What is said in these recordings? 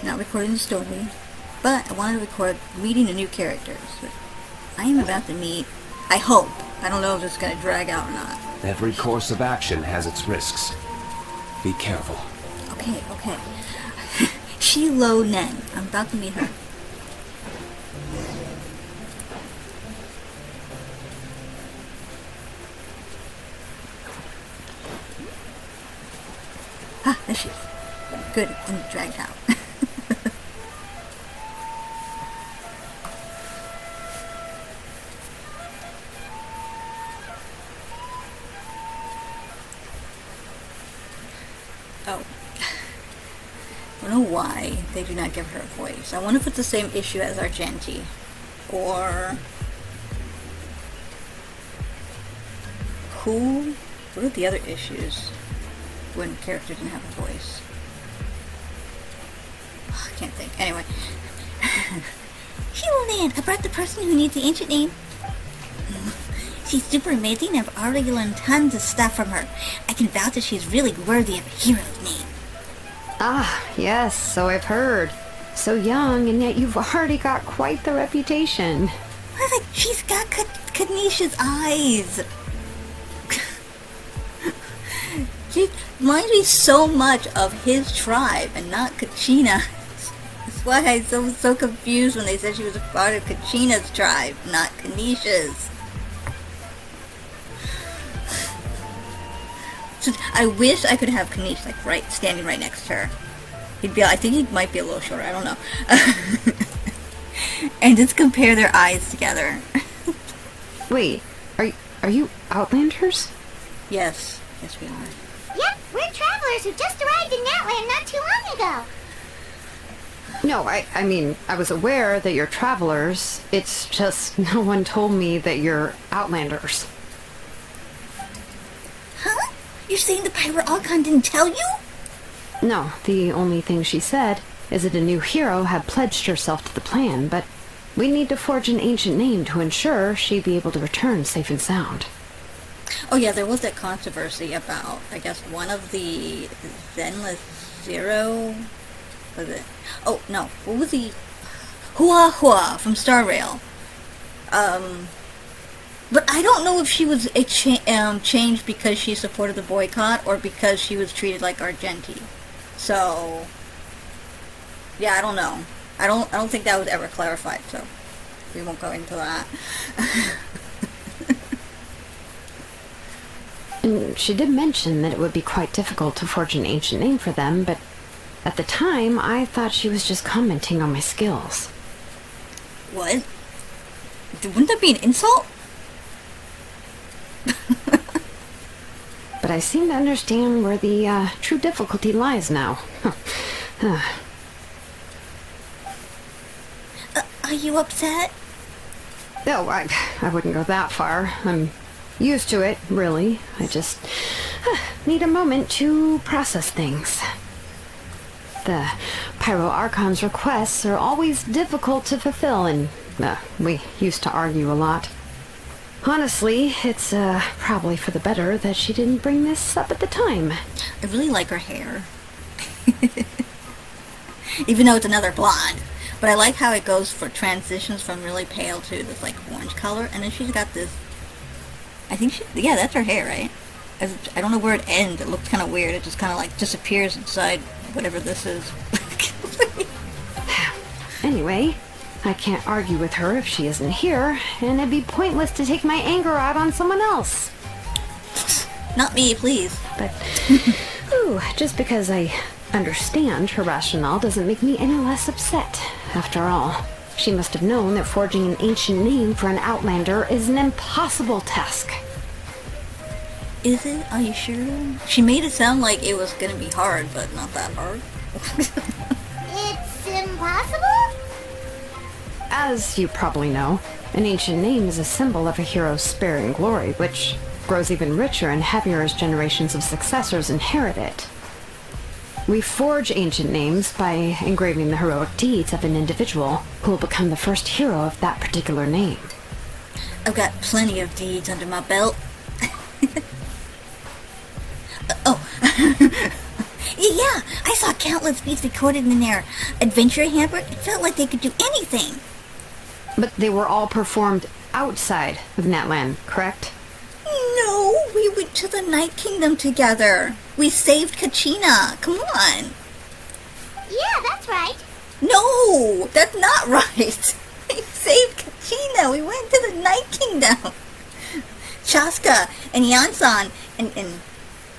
Not recording the story, but I wanted to record meeting the new characters. I am about to meet, I hope, I don't know if it's going to drag out or not. Every course of action has its risks. Be careful. Okay. Xilonen. I'm about to meet her. Ah, there she is. Good, it didn't drag out. Oh. I don't know why they do not give her a voice. I wonder if it's the same issue as Argenti. Or... What are the other issues when characters didn't have a voice? Oh, I can't think. Anyway. Xilonen, I brought the person who needs the ancient name. She's super amazing. I've already learned tons of stuff from her. I can vouch that she's really worthy of a hero's name. Ah, yes, so I've heard. So young, and yet you've already got quite the reputation. Like, she's got Kanisha's eyes. She reminds me so much of his tribe and not Kachina. That's why I was so confused when they said she was a part of Kachina's tribe, not Kanisha's. So I wish I could have Kanish standing right next to her. I think he might be a little shorter, I don't know. And just compare their eyes together. Wait, are you Outlanders? Yes we are. Yep, we're travelers who just arrived in Natlan not too long ago. No, I mean, I was aware that you're travelers. It's just no one told me that you're Outlanders. Huh? You're saying the pirate archon didn't tell you? No, the only thing she said is that a new hero had pledged herself to the plan, but we need to forge an ancient name to ensure she'd be able to return safe and sound. Oh yeah, there was that controversy about, I guess, one of the Zenless Zero... Was it? Oh, no. What was he? Hua from Star Rail. But I don't know if she was changed because she supported the boycott or because she was treated like Argenti. So, yeah, I don't know. I don't think that was ever clarified, so we won't go into that. And she did mention that it would be quite difficult to forge an ancient name for them, but at the time, I thought she was just commenting on my skills. What? Wouldn't that be an insult? But I seem to understand where the true difficulty lies now. Are you upset? No, I wouldn't go that far. I'm used to it, really. I just need a moment to process things. The Pyro Archon's requests are always difficult to fulfill, and we used to argue a lot. Honestly, it's probably for the better that she didn't bring this up at the time. I really like her hair. Even though it's another blonde. But I like how it goes for transitions from really pale to this like orange color, and then she's got this... I think yeah, that's her hair, right? I don't know where it ends. It looks kind of weird. It just kind of like disappears inside whatever this is. Anyway, I can't argue with her if she isn't here, and it'd be pointless to take my anger out on someone else. Not me, please. But, just because I understand her rationale doesn't make me any less upset. After all, she must have known that forging an ancient name for an Outlander is an impossible task. Is it? Are you sure? She made it sound like it was gonna be hard, but not that hard. It's impossible? As you probably know, an ancient name is a symbol of a hero's sparing glory, which grows even richer and heavier as generations of successors inherit it. We forge ancient names by engraving the heroic deeds of an individual who will become the first hero of that particular name. I've got plenty of deeds under my belt. Oh. Yeah, I saw countless feats recorded in their adventure handbook. It felt like they could do anything. But they were all performed outside of Natlan, correct? No, we went to the Night Kingdom together. We saved Kachina. Come on. Yeah, that's right. No, that's not right. We saved Kachina. We went to the Night Kingdom. Chaska and Yansan and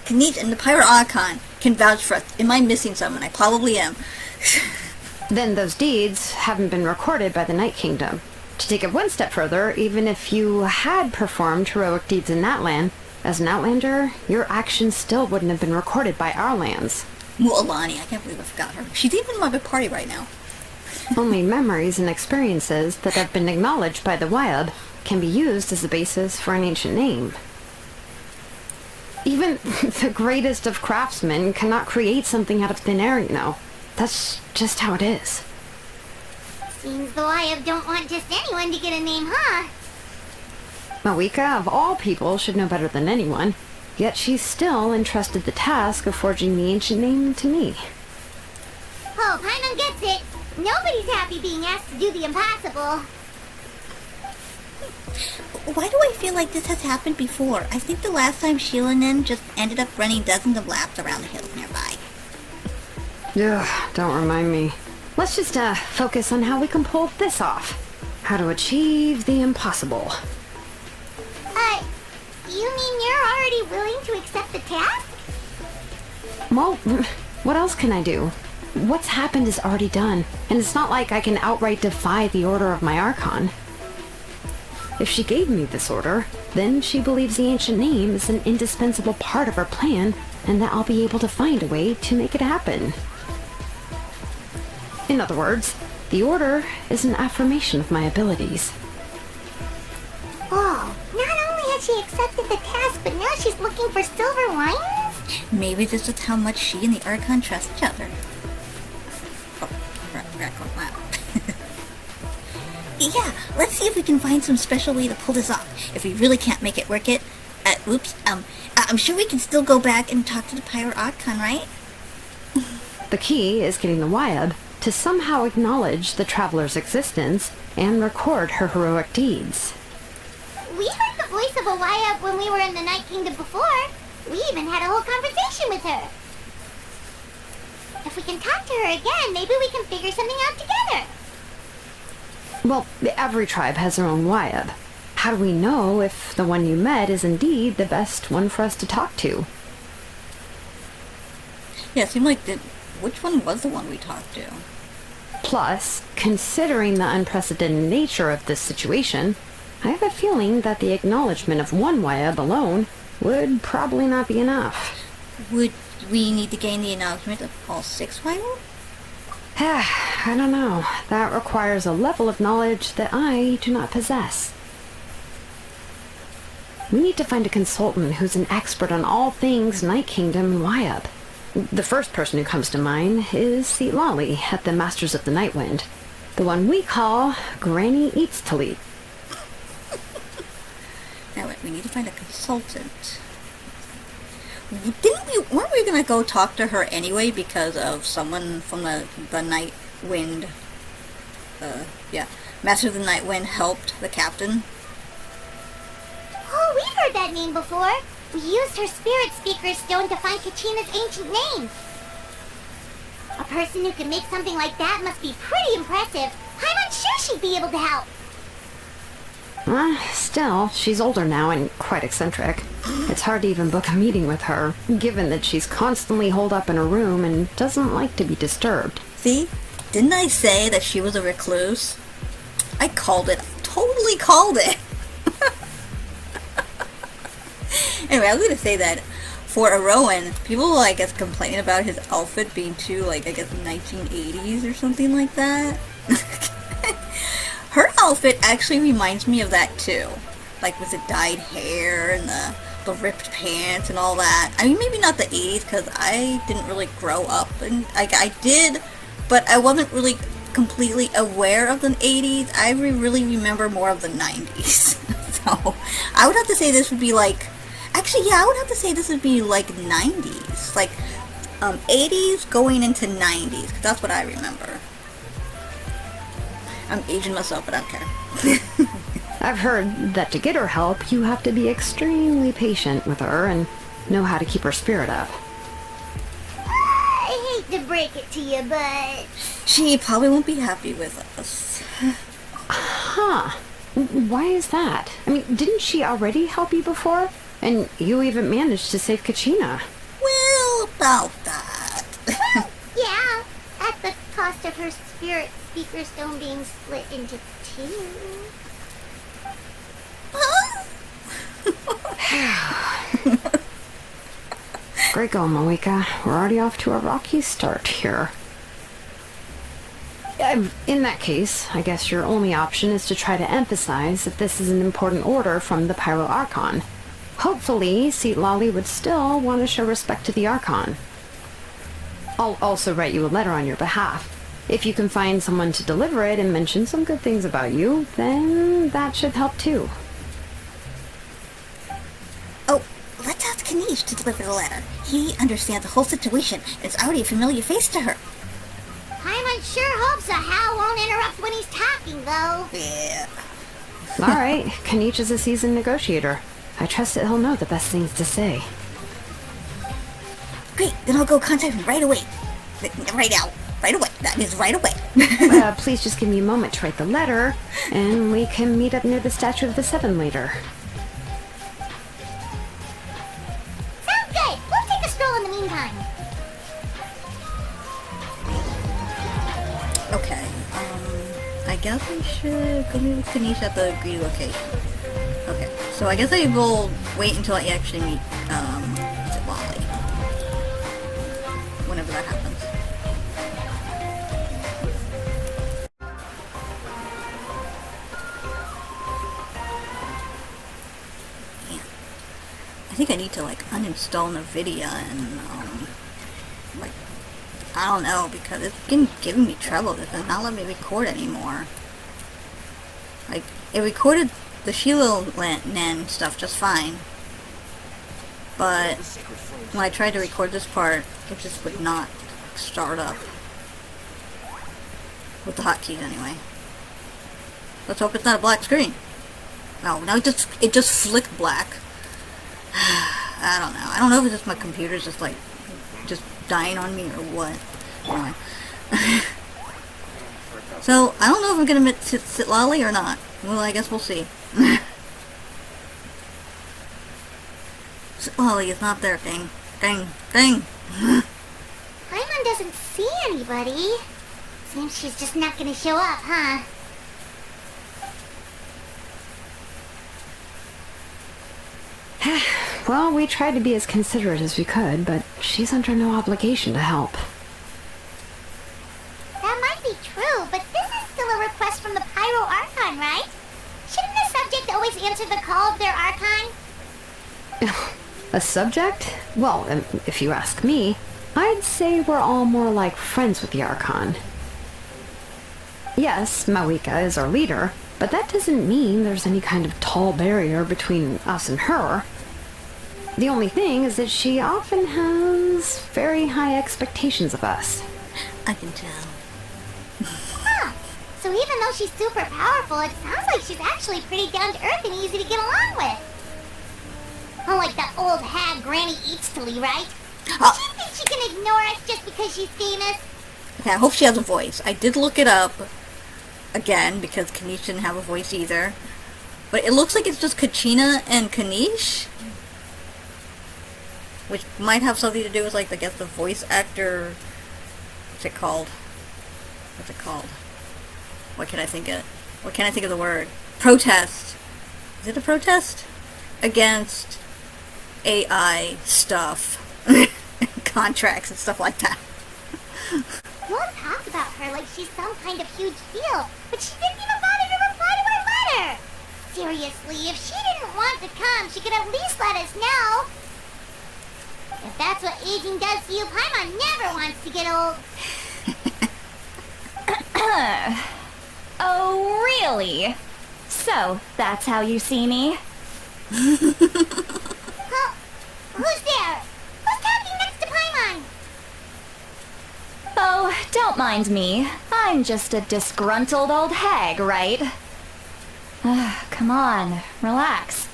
Kanich and the Pirate Archon can vouch for us. Am I missing someone? I probably am. Then those deeds haven't been recorded by the Night Kingdom. To take it one step further, even if you had performed heroic deeds in Natlan, as an Outlander, your actions still wouldn't have been recorded by our lands. Alani, I can't believe I forgot her. She's even in my big party right now. Only memories and experiences that have been acknowledged by the Wyab can be used as the basis for an ancient name. Even the greatest of craftsmen cannot create something out of thin air, you know. That's just how it is. Seems the Wyab don't want just anyone to get a name, huh? Mawika, of all people, should know better than anyone, yet she's still entrusted the task of forging the ancient name to me. Oh, Paimon gets it. Nobody's happy being asked to do the impossible. Why do I feel like this has happened before? I think the last time Xilonen just ended up running dozens of laps around the hills nearby. Ugh, don't remind me. Let's just focus on how we can pull this off. How to achieve the impossible. You mean you're already willing to accept the task? Well, what else can I do? What's happened is already done, and it's not like I can outright defy the order of my archon. If she gave me this order, then she believes the ancient name is an indispensable part of her plan, and that I'll be able to find a way to make it happen. In other words, the order is an affirmation of my abilities. Whoa, not only has she accepted the task, but now she's looking for silver linings? Maybe this is how much she and the Archon trust each other. Oh, wow. Yeah, let's see if we can find some special way to pull this off. If we really can't make it work I'm sure we can still go back and talk to the Pirate Archon, right? The key is getting the Wyab to somehow acknowledge the traveler's existence and record her heroic deeds. We heard the voice of a Wyab when we were in the Night Kingdom before. We even had a whole conversation with her. If we can talk to her again, maybe we can figure something out together. Well, every tribe has their own Wyab. How do we know if the one you met is indeed the best one for us to talk to? Yeah, it seemed like which one was the one we talked to? Plus, considering the unprecedented nature of this situation, I have a feeling that the acknowledgement of one Wyab alone would probably not be enough. Would we need to gain the acknowledgement of all 6 Wyab? I don't know. That requires a level of knowledge that I do not possess. We need to find a consultant who's an expert on all things Night Kingdom and Wyab. The first person who comes to mind is Citlali at the Masters of the Night Wind. The one we call Granny Citlali. Now wait, we need to find a consultant. Weren't we gonna go talk to her anyway because of someone from the Night Wind? Master of the Night Wind helped the captain. Oh, we've heard that name before. We used her spirit speaker stone to find Kachina's ancient name. A person who can make something like that must be pretty impressive. I'm unsure she'd be able to help. Still, she's older now and quite eccentric. It's hard to even book a meeting with her, given that she's constantly holed up in a room and doesn't like to be disturbed. See? Didn't I say that she was a recluse? I called it. Totally called it. Anyway, I was gonna say that for Ororon, people I guess complain about his outfit being too 1980s or something like that. Her outfit actually reminds me of that too. Like with the dyed hair and the the ripped pants and all that. I mean, maybe not the 80s, because I didn't really grow up, and I did, but I wasn't really completely aware of the 80s. I really remember more of the 90s. So, I would have to say this would be like, actually, yeah, I would have to say this would be like 90s. Like, 80s going into 90s, because that's what I remember. I'm aging myself, but I don't care. I've heard that to get her help, you have to be extremely patient with her and know how to keep her spirit up. I hate to break it to you, but... She probably won't be happy with us. Huh. Why is that? I mean, didn't she already help you before? And you even managed to save Kachina. Well, about that. Well, yeah, at the cost of her spirit speaker stone being split into two. Great going, Moeka. We're already off to a rocky start here. In that case, I guess your only option is to try to emphasize that this is an important order from the Pyro Archon. Hopefully, Citlali would still want to show respect to the Archon. I'll also write you a letter on your behalf. If you can find someone to deliver it and mention some good things about you, then that should help too. Oh, let's ask Kanish to deliver the letter. He understands the whole situation and is already a familiar face to her. Paimon sure hopes a Hal won't interrupt when he's talking, though. Yeah. Alright, Kanish is a seasoned negotiator. I trust that he'll know the best things to say. Great, then I'll go contact him right away. Right now. Right away. That is right away. Please just give me a moment to write the letter, and we can meet up near the Statue of the Seven later. Sounds good. We'll take a stroll in the meantime. Okay, I guess I should go meet with Kanish at the agreed location. Okay, so I guess I will wait until I actually meet, Citlali. Whenever that happens. Yeah. I think I need to, like, uninstall NVIDIA and, like, I don't know, because it's giving me trouble. It does not let me record anymore. Like, it recorded the Xilonen stuff just fine. But when I tried to record this part, it just would not start up. With the hotkeys anyway. Let's hope it's not a black screen. No, now it just flicked black. I don't know. I don't know if it's just my computer's just like dying on me or what. Anyway. So, I don't know if I'm gonna meet Citlali or not. Well, I guess we'll see. Citlali is not there, dang. Dang. Dang. Paimon doesn't see anybody. Seems she's just not gonna show up, huh? Well, we tried to be as considerate as we could, but she's under no obligation to help. That might be true, but this is still a request from the Pyro Archon, right? Shouldn't the subject always answer the call of their Archon? A subject? Well, if you ask me, I'd say we're all more like friends with the Archon. Yes, Moeka is our leader, but that doesn't mean there's any kind of tall barrier between us and her. The only thing is that she often has very high expectations of us. I can tell. Huh. So even though she's super powerful, it sounds like she's actually pretty down to earth and easy to get along with. Unlike that old hag Granny Citlali, right? Do you think she can ignore us just because she's famous? Okay, I hope she has a voice. I did look it up again because Kanish didn't have a voice either. But it looks like it's just Kachina and Kanish. Which might have something to do with, like, I guess the voice actor... What's it called? What's it called? What can I think of? What can I think of the word? Protest. Is it a protest? Against AI stuff. Contracts and stuff like that. You all talk about her like she's some kind of huge deal, but she didn't even bother to reply to our letter. Seriously, if she didn't want to come, she could at least let us know. If that's what aging does to you, Paimon never wants to get old. Oh, really? So, that's how you see me? Huh? Who's there? Who's talking next to Paimon? Oh, don't mind me. I'm just a disgruntled old hag, right? Come on, relax.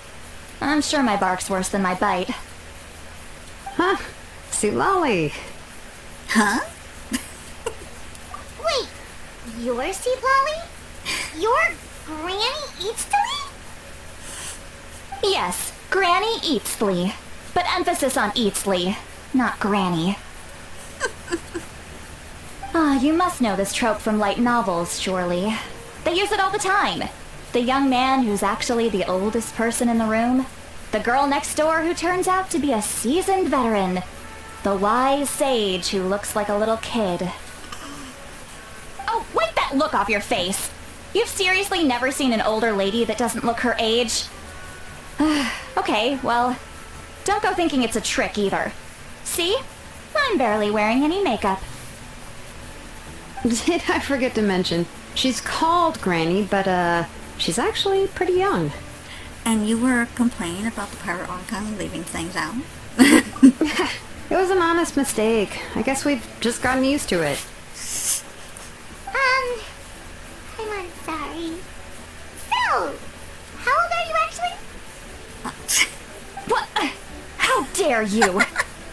I'm sure my bark's worse than my bite. Huh? Citlali. Huh? Wait, you're Citlali? You're Granny Citlali? Yes, Granny Eatsley. But emphasis on Eatsley, not Granny. You must know this trope from light novels, surely. They use it all the time. The young man who's actually the oldest person in the room. The girl next door who turns out to be a seasoned veteran. The wise sage who looks like a little kid. Oh, wipe that look off your face! You've seriously never seen an older lady that doesn't look her age? Okay, well, don't go thinking it's a trick either. See? I'm barely wearing any makeup. Did I forget to mention, she's called Granny, but she's actually pretty young. And you were complaining about the pirate archon leaving things out? It was an honest mistake. I guess we've just gotten used to it. I'm sorry. So, how old are you actually? What? How dare you?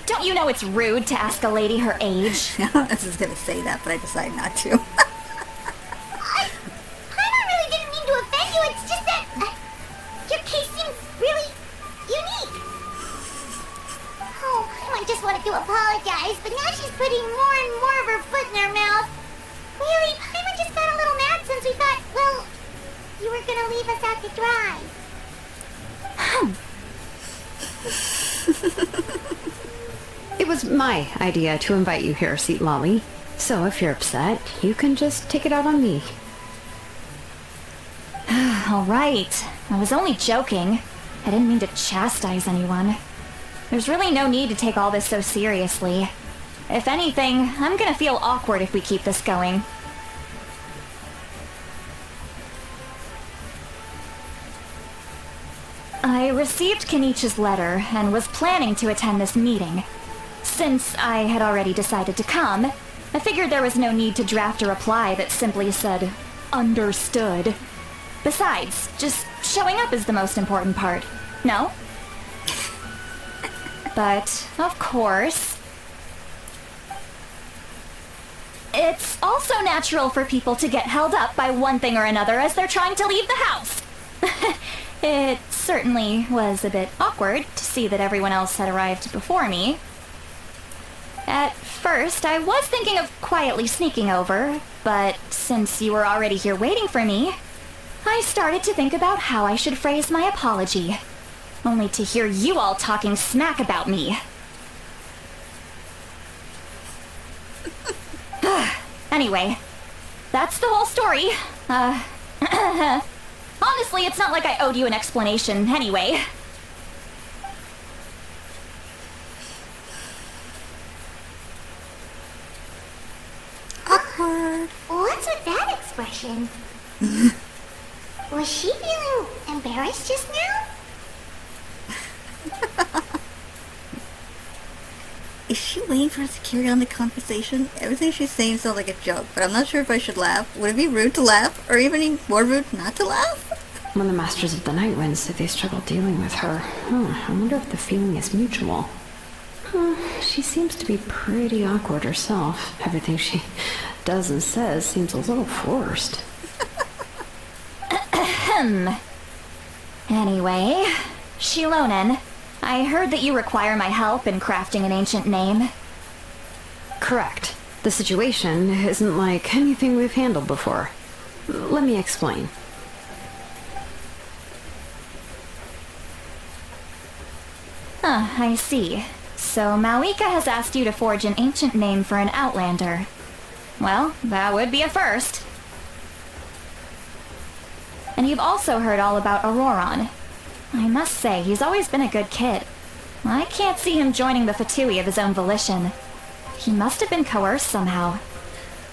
Don't you know it's rude to ask a lady her age? I was just gonna say that, but I decided not to. Paimon really didn't mean to offend you, it's just that your case seems really unique. Oh, Paimon just wanted to apologize, but now she's putting more and more of her foot in her mouth. Really, Paimon just got a little mad since we thought, well, you were gonna leave us out to dry. It was my idea to invite you here, Citlali. So if you're upset, you can just take it out on me. All right. I was only joking. I didn't mean to chastise anyone. There's really no need to take all this so seriously. If anything, I'm gonna feel awkward if we keep this going. I received Kenichi's letter and was planning to attend this meeting. Since I had already decided to come, I figured there was no need to draft a reply that simply said, "Understood." Besides, just showing up is the most important part, no? But, of course, it's also natural for people to get held up by one thing or another as they're trying to leave the house. It certainly was a bit awkward to see that everyone else had arrived before me. At first, I was thinking of quietly sneaking over, but since you were already here waiting for me, I started to think about how I should phrase my apology, only to hear you all talking smack about me. Anyway, that's the whole story. Honestly, it's not like I owed you an explanation anyway. Awkward. What's with that expression? Was she feeling embarrassed just now? Is she waiting for us to carry on the conversation? Everything she's saying sounds like a joke, but I'm not sure if I should laugh. Would it be rude to laugh? Or even more rude not to laugh? When the Masters of the Night Wind said they struggle dealing with her, I wonder if the feeling is mutual. She seems to be pretty awkward herself. Everything she does and says seems a little forced. Anyway, Xilonen, I heard that you require my help in crafting an ancient name. Correct. The situation isn't like anything we've handled before. Let me explain. I see. So Malika has asked you to forge an ancient name for an outlander. Well, that would be a first. And you've also heard all about Ororon. I must say, he's always been a good kid. I can't see him joining the Fatui of his own volition. He must have been coerced somehow.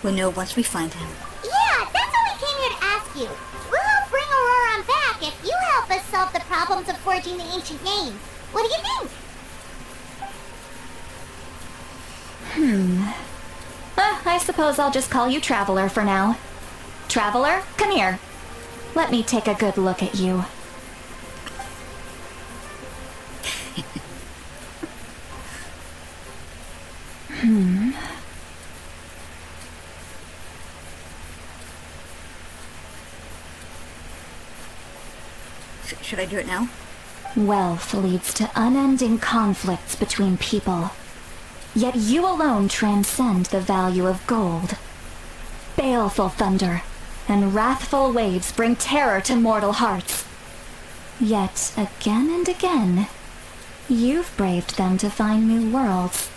We'll know once we find him. Yeah, that's what we came here to ask you. We'll help bring Ororon back if you help us solve the problems of forging the ancient name. What do you think? I suppose I'll just call you Traveler for now. Traveler, come here. Let me take a good look at you. Should I do it now? Wealth leads to unending conflicts between people. Yet you alone transcend the value of gold. Baleful thunder and wrathful waves bring terror to mortal hearts. Yet again and again, you've braved them to find new worlds.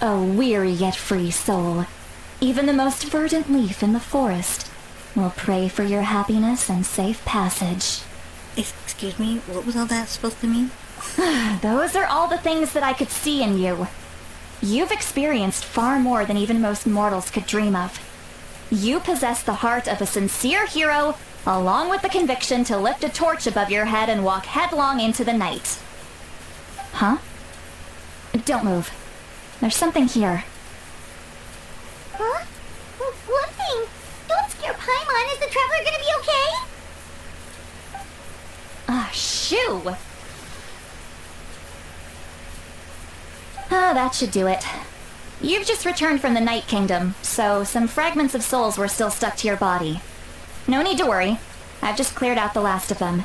O weary yet free soul, even the most verdant leaf in the forest will pray for your happiness and safe passage. Excuse me, what was all that supposed to mean? Those are all the things that I could see in you. You've experienced far more than even most mortals could dream of. You possess the heart of a sincere hero, along with the conviction to lift a torch above your head and walk headlong into the night. Huh? Don't move. There's something here. Huh? One thing. Don't scare Paimon. Is the Traveler gonna be okay? Shoo! That should do it. You've just returned from the Night Kingdom, so some fragments of souls were still stuck to your body. No need to worry. I've just cleared out the last of them.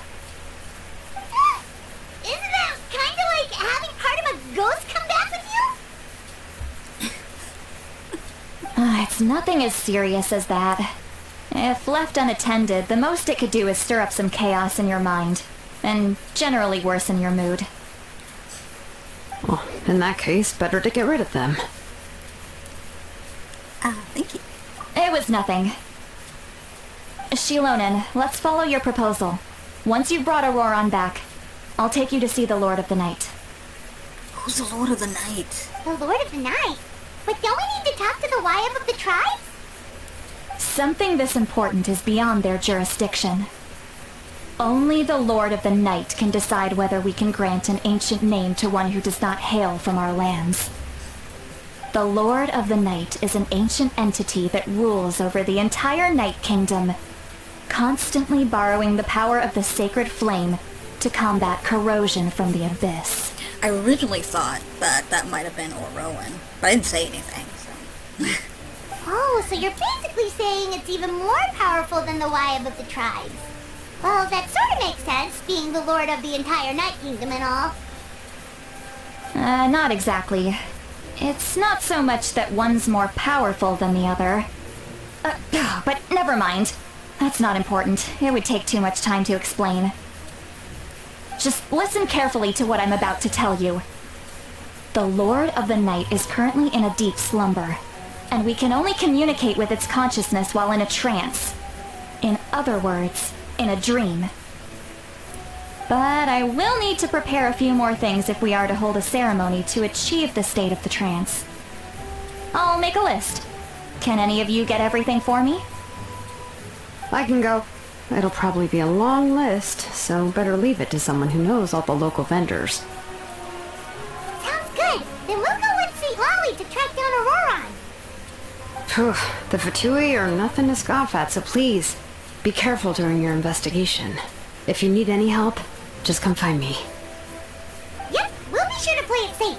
Isn't that kinda like having part of a ghost come back with you? It's nothing as serious as that. If left unattended, the most it could do is stir up some chaos in your mind, and generally worsen your mood. Well, in that case, better to get rid of them. Thank you. It was nothing. Xilonen, let's follow your proposal. Once you've brought Ororon back, I'll take you to see the Lord of the Night. Who's the Lord of the Night? The Lord of the Night? But don't we need to talk to the Wyab of the tribes? Something this important is beyond their jurisdiction. Only the Lord of the Night can decide whether we can grant an ancient name to one who does not hail from our lands. The Lord of the Night is an ancient entity that rules over the entire Night Kingdom, constantly borrowing the power of the sacred flame to combat corrosion from the abyss. I originally thought that that might have been Ororon, but I didn't say anything, so... Oh, so you're basically saying it's even more powerful than the Wyab of the tribes. Well, that sort of makes sense, being the lord of the entire Night Kingdom and all. Not exactly. It's not so much that one's more powerful than the other. But never mind. That's not important. It would take too much time to explain. Just listen carefully to what I'm about to tell you. The Lord of the Night is currently in a deep slumber, and we can only communicate with its consciousness while in a trance. In other words, in a dream. But I will need to prepare a few more things if we are to hold a ceremony to achieve the state of the trance. I'll make a list. Can any of you get everything for me? I can go. It'll probably be a long list, so better leave it to someone who knows all the local vendors. Sounds good. Then we'll go with Citlali to track down Ororon. Phew, the Fatui are nothing to scoff at, so please, be careful during your investigation. If you need any help, just come find me. Yep, we'll be sure to play it safe.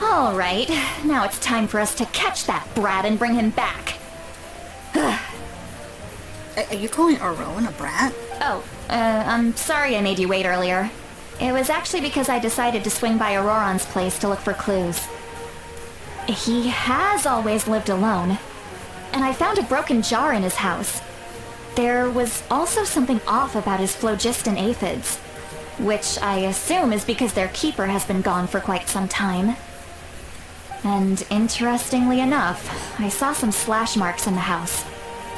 All right, now it's time for us to catch that brat and bring him back. Are you calling Ororon a brat? I'm sorry I made you wait earlier. It was actually because I decided to swing by Ororon's place to look for clues. He has always lived alone, and I found a broken jar in his house. There was also something off about his phlogiston aphids, which I assume is because their keeper has been gone for quite some time. And interestingly enough, I saw some slash marks in the house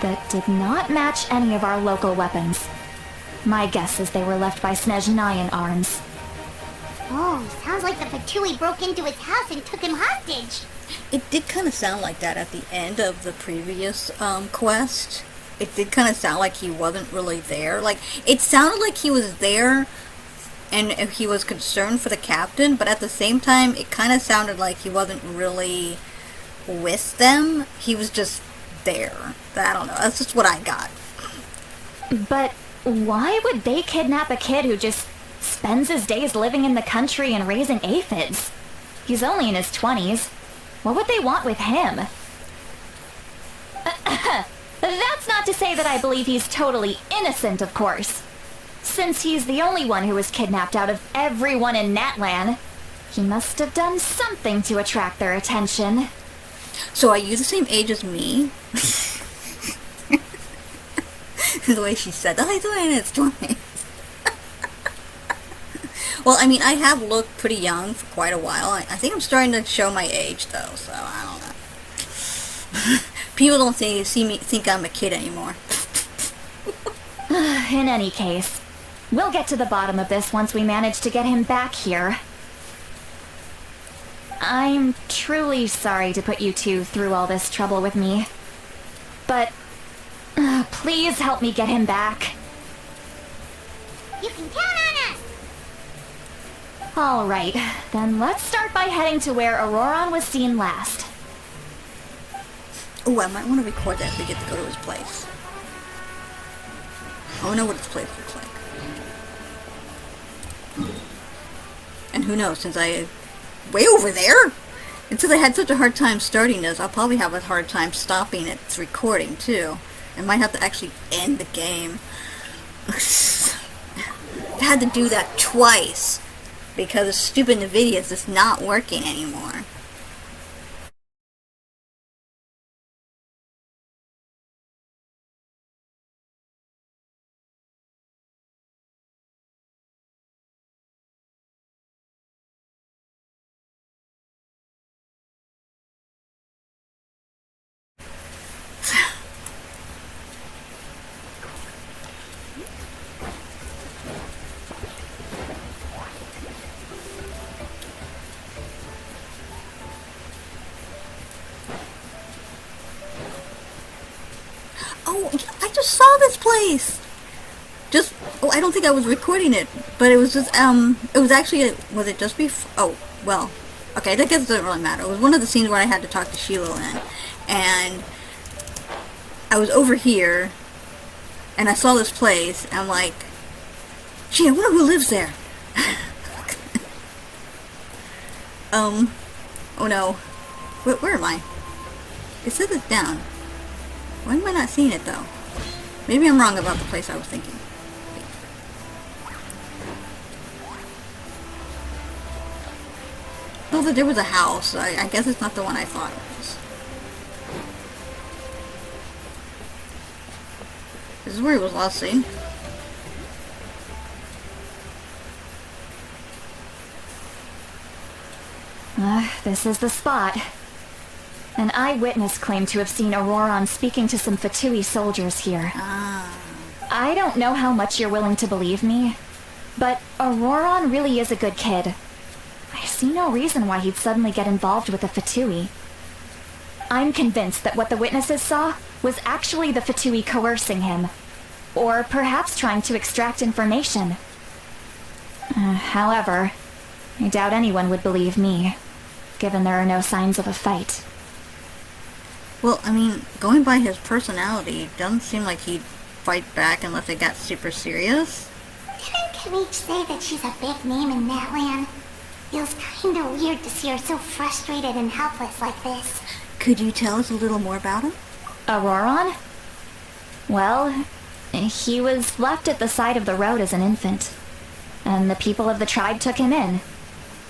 that did not match any of our local weapons. My guess is they were left by Snezhnayan arms. Oh, sounds like the Fatui broke into his house and took him hostage. It did kind of sound like that at the end of the previous quest. It did kind of sound like he wasn't really there. Like, it sounded like he was there and he was concerned for the captain, but at the same time, it kind of sounded like he wasn't really with them. He was just there. I don't know. That's just what I got. But why would they kidnap a kid who just spends his days living in the country and raising aphids? He's only in his 20s. What would they want with him? That's not to say that I believe he's totally innocent, of course. Since he's the only one who was kidnapped out of everyone in Natlan, he must have done something to attract their attention. So are you the same age as me? The way she said, oh, he's only in his 20s. Well, I mean, I have looked pretty young for quite a while. I think I'm starting to show my age, though, so I don't know. People don't think I'm a kid anymore. In any case, we'll get to the bottom of this once we manage to get him back here. I'm truly sorry to put you two through all this trouble with me. But please help me get him back. You can count on us! Alright, then let's start by heading to where Ororon was seen last. Oh, I might want to record that if we get to go to his place. I want to know what his place looks like. And who knows, since I way over there, and since I had such a hard time starting this, I'll probably have a hard time stopping its recording too. I might have to actually end the game. I had to do that twice because the stupid NVIDIA is just not working anymore. Oh, I just saw this place! Oh, I don't think I was recording it, but it was just, it was actually, was it just before? Oh, well, okay, I guess it doesn't really matter. It was one of the scenes where I had to talk to Xilonen, and I was over here, and I saw this place, and I'm like, gee, I wonder who lives there. Oh no. Where am I? It says it's down. Why am I not seeing it though? Maybe I'm wrong about the place I was thinking. Oh, that there was a house. I guess it's not the one I thought it was. This is where he was last seen. This is the spot. An eyewitness claimed to have seen Ororon speaking to some Fatui soldiers here. I don't know how much you're willing to believe me, but Ororon really is a good kid. I see no reason why he'd suddenly get involved with the Fatui. I'm convinced that what the witnesses saw was actually the Fatui coercing him, or perhaps trying to extract information. However, I doubt anyone would believe me, given there are no signs of a fight. Well, I mean, going by his personality, it doesn't seem like he'd fight back unless it got super serious. Didn't Kavich say that she's a big name in Natlan? Feels kinda weird to see her so frustrated and helpless like this. Could you tell us a little more about him? Ororon? Well, he was left at the side of the road as an infant, and the people of the tribe took him in.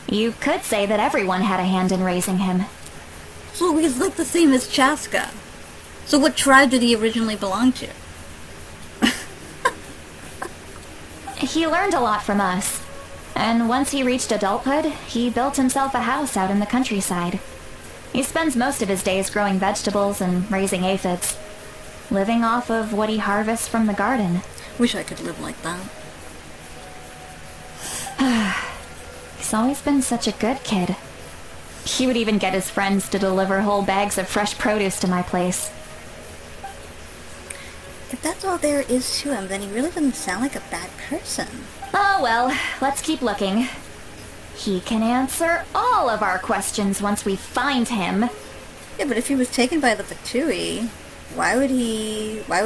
You could say that everyone had a hand in raising him. So he's like the same as Chaska. So what tribe did he originally belong to? He learned a lot from us, and once he reached adulthood, he built himself a house out in the countryside. He spends most of his days growing vegetables and raising aphids, living off of what he harvests from the garden. Wish I could live like that. He's always been such a good kid. He would even get his friends to deliver whole bags of fresh produce to my place. If that's all there is to him, then he really doesn't sound like a bad person. Oh well, let's keep looking. He can answer all of our questions once we find him. Yeah, but if he was taken by the Fatui, why would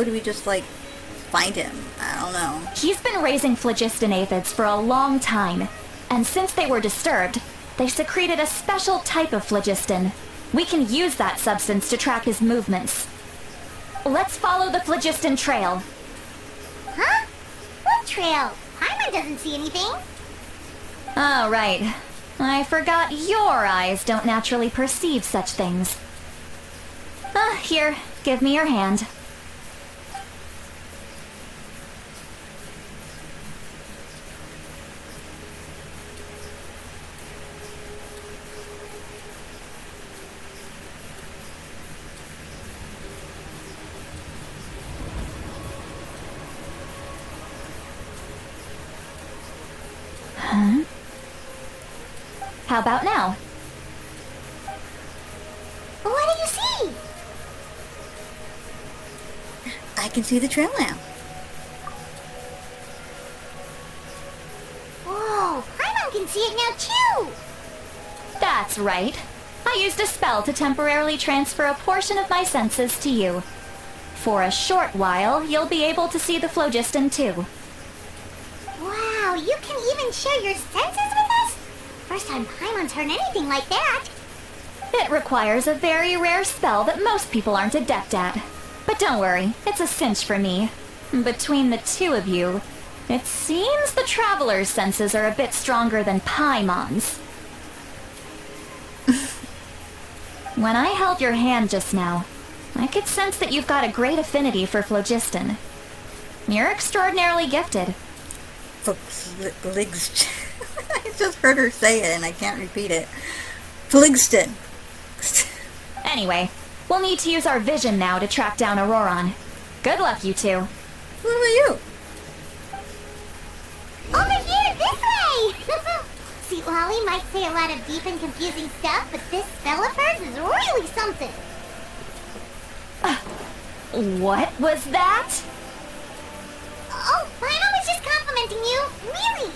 we just, like, find him? I don't know. He's been raising phlogiston aphids for a long time, and since they were disturbed, they secreted a special type of phlogiston. We can use that substance to track his movements. Let's follow the phlogiston trail. Huh? What trail? Paimon doesn't see anything. Oh, right. I forgot your eyes don't naturally perceive such things. Here, give me your hand. Huh? How about now? What do you see? I can see the trail now. Whoa, Paimon can see it now too! That's right. I used a spell to temporarily transfer a portion of my senses to you. For a short while, you'll be able to see the phlogiston too. Wow, you can even share your senses with us? First time Paimon's heard anything like that. It requires a very rare spell that most people aren't adept at. But don't worry, it's a cinch for me. Between the two of you, it seems the Traveler's senses are a bit stronger than Paimon's. When I held your hand just now, I could sense that you've got a great affinity for phlogiston. You're extraordinarily gifted. I just heard her say it and I can't repeat it. Phlogiston. Anyway, we'll need to use our vision now to track down Ororon. Good luck, you two. What about you? Over here, this way! Citlali might say a lot of deep and confusing stuff, but this spell of hers is really something. What was that? Oh, Paimon was just complimenting you. Really?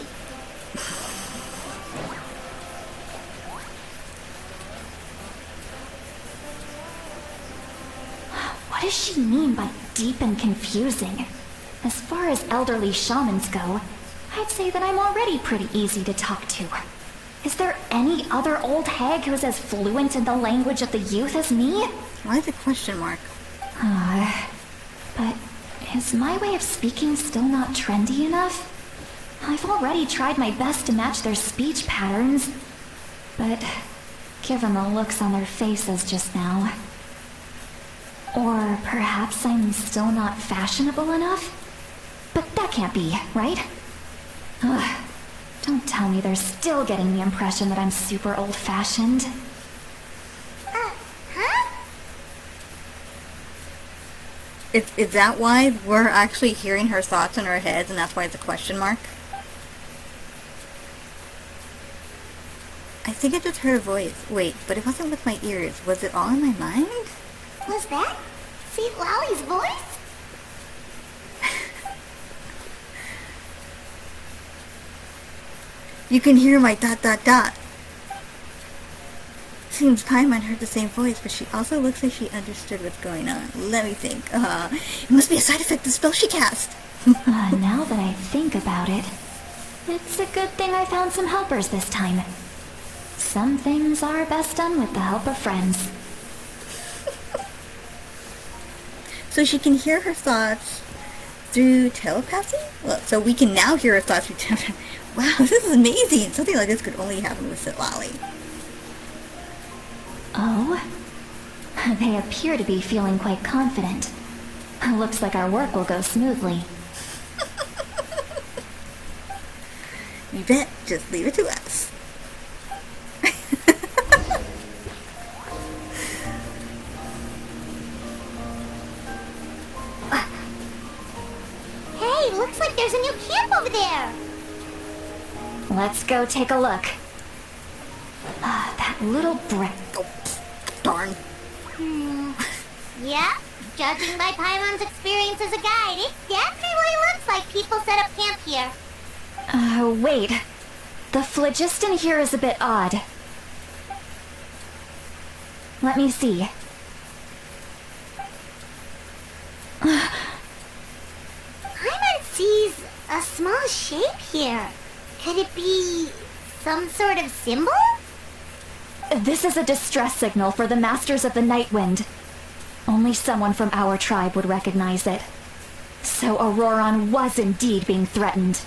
What does she mean by deep and confusing? As far as elderly shamans go, I'd say that I'm already pretty easy to talk to. Is there any other old hag who's as fluent in the language of the youth as me? Why the question mark? But is my way of speaking still not trendy enough? I've already tried my best to match their speech patterns, but given the looks on their faces just now... Or perhaps I'm still not fashionable enough? But that can't be, right? Ugh, don't tell me they're still getting the impression that I'm super old-fashioned. Huh? Is that why we're actually hearing her thoughts in our heads and that's why it's a question mark? I think I just heard a voice. Wait, but it wasn't with my ears. Was it all in my mind? Was that Citlali's voice? You can hear my ... Seems Paimon heard the same voice, but she also looks like she understood what's going on. Let me think. It must be a side effect of the spell she cast. Now that I think about it, it's a good thing I found some helpers this time. Some things are best done with the help of friends. So she can hear her thoughts through telepathy? Well, so we can now hear her thoughts through telepathy. Wow, this is amazing. Something like this could only happen with Citlali. Oh? They appear to be feeling quite confident. Looks like our work will go smoothly. You bet. Just leave it to us. Looks like there's a new camp over there. Let's go take a look. That little brat. Oh, darn. Yeah, judging by Paimon's experience as a guide, it definitely looks like people set up camp here. Wait. The phlogiston here is a bit odd. Let me see. Paimon sees a small shape here. Could it be some sort of symbol? This is a distress signal for the Masters of the Night Wind. Only someone from our tribe would recognize it. So Ororon was indeed being threatened.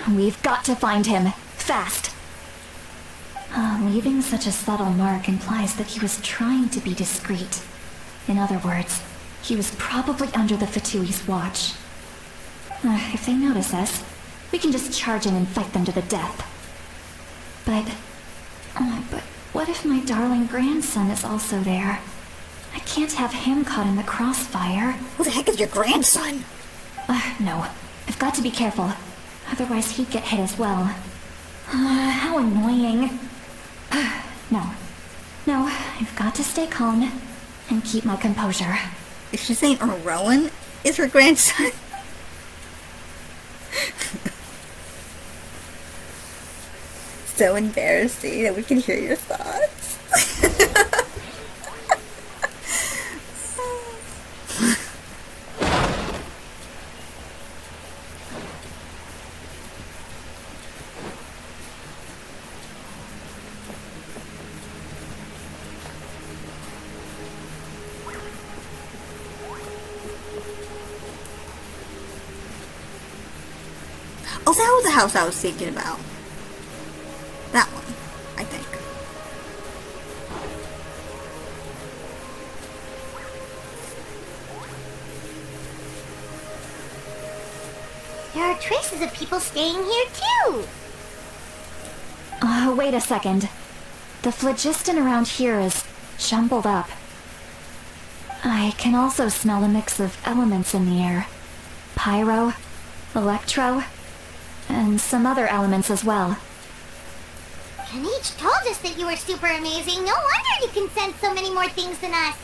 We've got to find him. Fast. Leaving such a subtle mark implies that he was trying to be discreet. In other words, he was probably under the Fatui's watch. If they notice us, we can just charge in and fight them to the death. But what if my darling grandson is also there? I can't have him caught in the crossfire. Who the heck is your grandson? No. I've got to be careful. Otherwise he'd get hit as well. How annoying. No, I've got to stay calm and keep my composure. Is she saying Ororon is her grandson? So embarrassing that we can hear your thoughts. Oh, that was the house I was thinking about. That one, I think. There are traces of people staying here too. Wait a second. The phlogiston around here is jumbled up. I can also smell a mix of elements in the air. Pyro, electro, and some other elements as well. Kanich told us that you were super amazing. No wonder you can sense so many more things than us.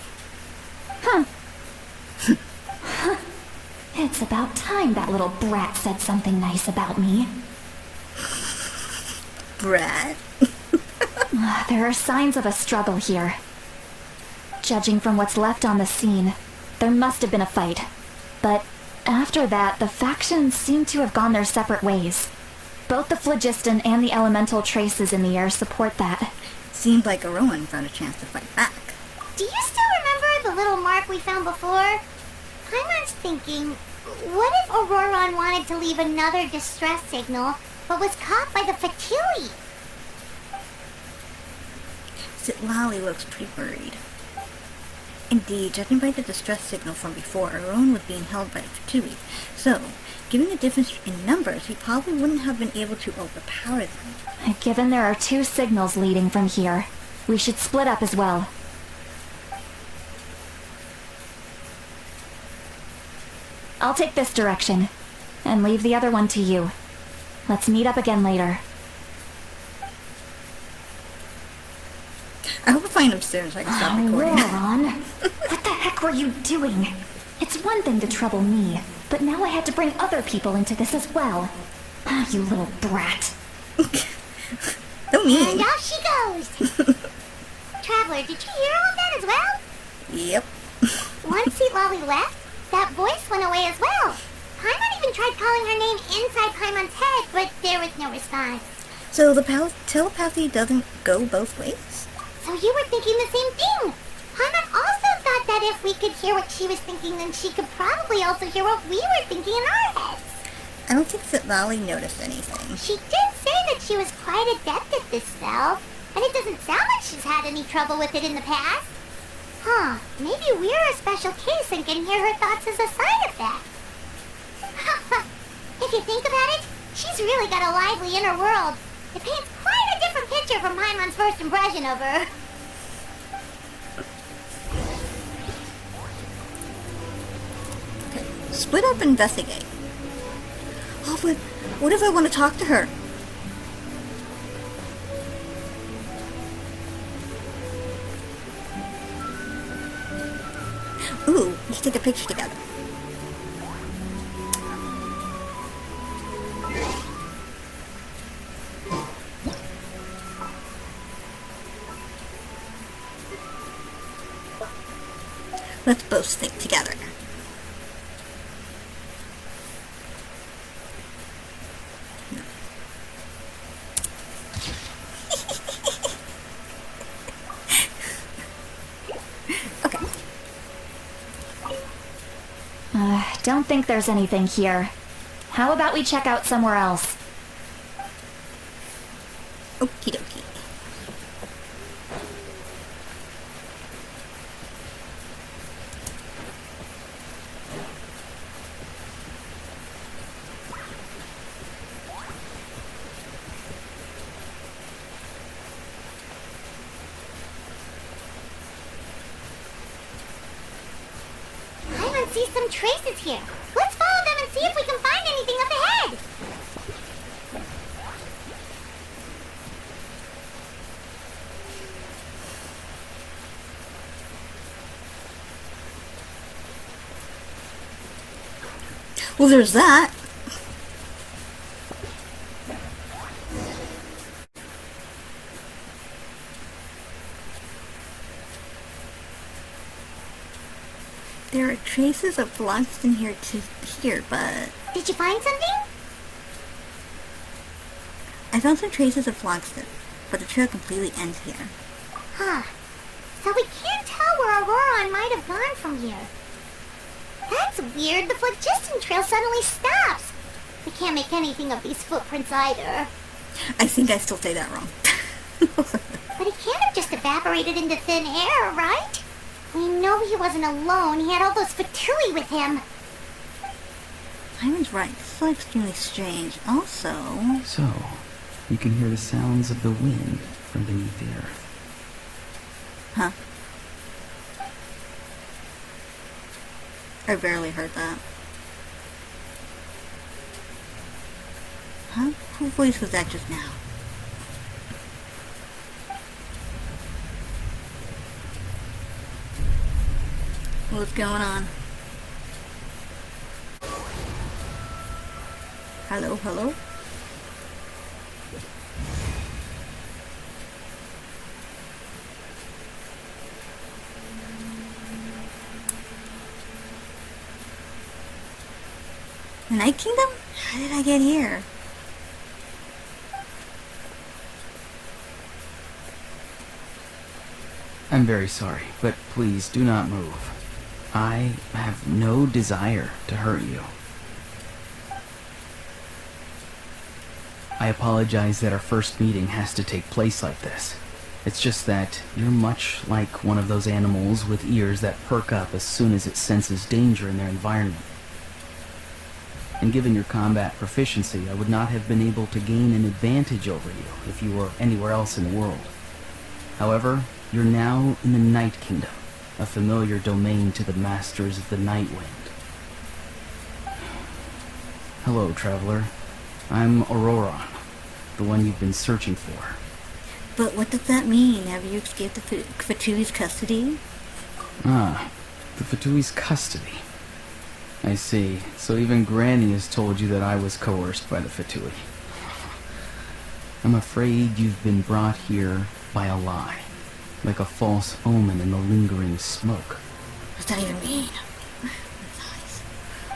It's about time that little brat said something nice about me. Brat. There are signs of a struggle here. Judging from what's left on the scene, there must have been a fight. But after that, the factions seem to have gone their separate ways. Both the phlogiston and the elemental traces in the air support that. Seemed like Ororon found a chance to fight back. Do you still remember the little mark we found before? Paimon's thinking, what if Ororon wanted to leave another distress signal, but was caught by the Fatui? Citlali looks pretty worried. Indeed, judging by the distress signal from before, Ororon was being held by the Fatui. So, given the difference in numbers, he probably wouldn't have been able to overpower them. Given there are two signals leading from here, we should split up as well. I'll take this direction, and leave the other one to you. Let's meet up again later. I hope I find him soon so I can stop recording. Ororon, what the heck were you doing? It's one thing to trouble me, but now I had to bring other people into this as well. You little brat. So mean. And off she goes. Traveler, did you hear all of that as well? Yep. Once Citlali left, that voice went away as well. Paimon even tried calling her name inside Paimon's head, but there was no response. So the telepathy doesn't go both ways? So you were thinking the same thing. Paimon also thought that if we could hear what she was thinking, then she could probably also hear what we were thinking in our heads. I don't think Citlali noticed anything. She did say that she was quite adept at this spell, and it doesn't sound like she's had any trouble with it in the past. Huh, maybe we're a special case and can hear her thoughts as a side effect. If you think about it, she's really got a lively inner world. It paints quite a different picture from Paimon's first impression of her. Okay, split up and investigate. But what if I want to talk to her? Ooh, let's take a picture together. Let's both stick together. Okay. Don't think there's anything here. How about we check out somewhere else? Okie dokie. I see some traces here. Let's follow them and see if we can find anything up ahead. Well, there's that. There are traces of flux in here to here, but Did you find something? I found some traces of Flogston, but the trail completely ends here. Huh. So we can't tell where Ororon might have gone from here. That's weird. The phlogiston trail suddenly stops. We can't make anything of these footprints either. I think I still say that wrong. But he can't have just evaporated into thin air, right? We know he wasn't alone. He had all those Fatui with him. Hyman's right. This is all extremely strange. Also, So, you can hear the sounds of the wind from beneath the earth. huh? I barely heard that. Huh? Whose voice was that just now? What's going on? Hello, hello? The Night Kingdom? How did I get here? I'm very sorry, but please do not move. I have no desire to hurt you. I apologize that our first meeting has to take place like this. It's just that you're much like one of those animals with ears that perk up as soon as it senses danger in their environment. And given your combat proficiency, I would not have been able to gain an advantage over you if you were anywhere else in the world. However, you're now in the Night Kingdom, a familiar domain to the masters of the Night Wind. Hello, traveler. I'm Ororon, the one you've been searching for. But what does that mean? Have you escaped the Fatui's custody? Ah, the Fatui's custody. I see. So even Granny has told you that I was coerced by the Fatui. I'm afraid you've been brought here by a lie, like a false omen in the lingering smoke. What does that even mean?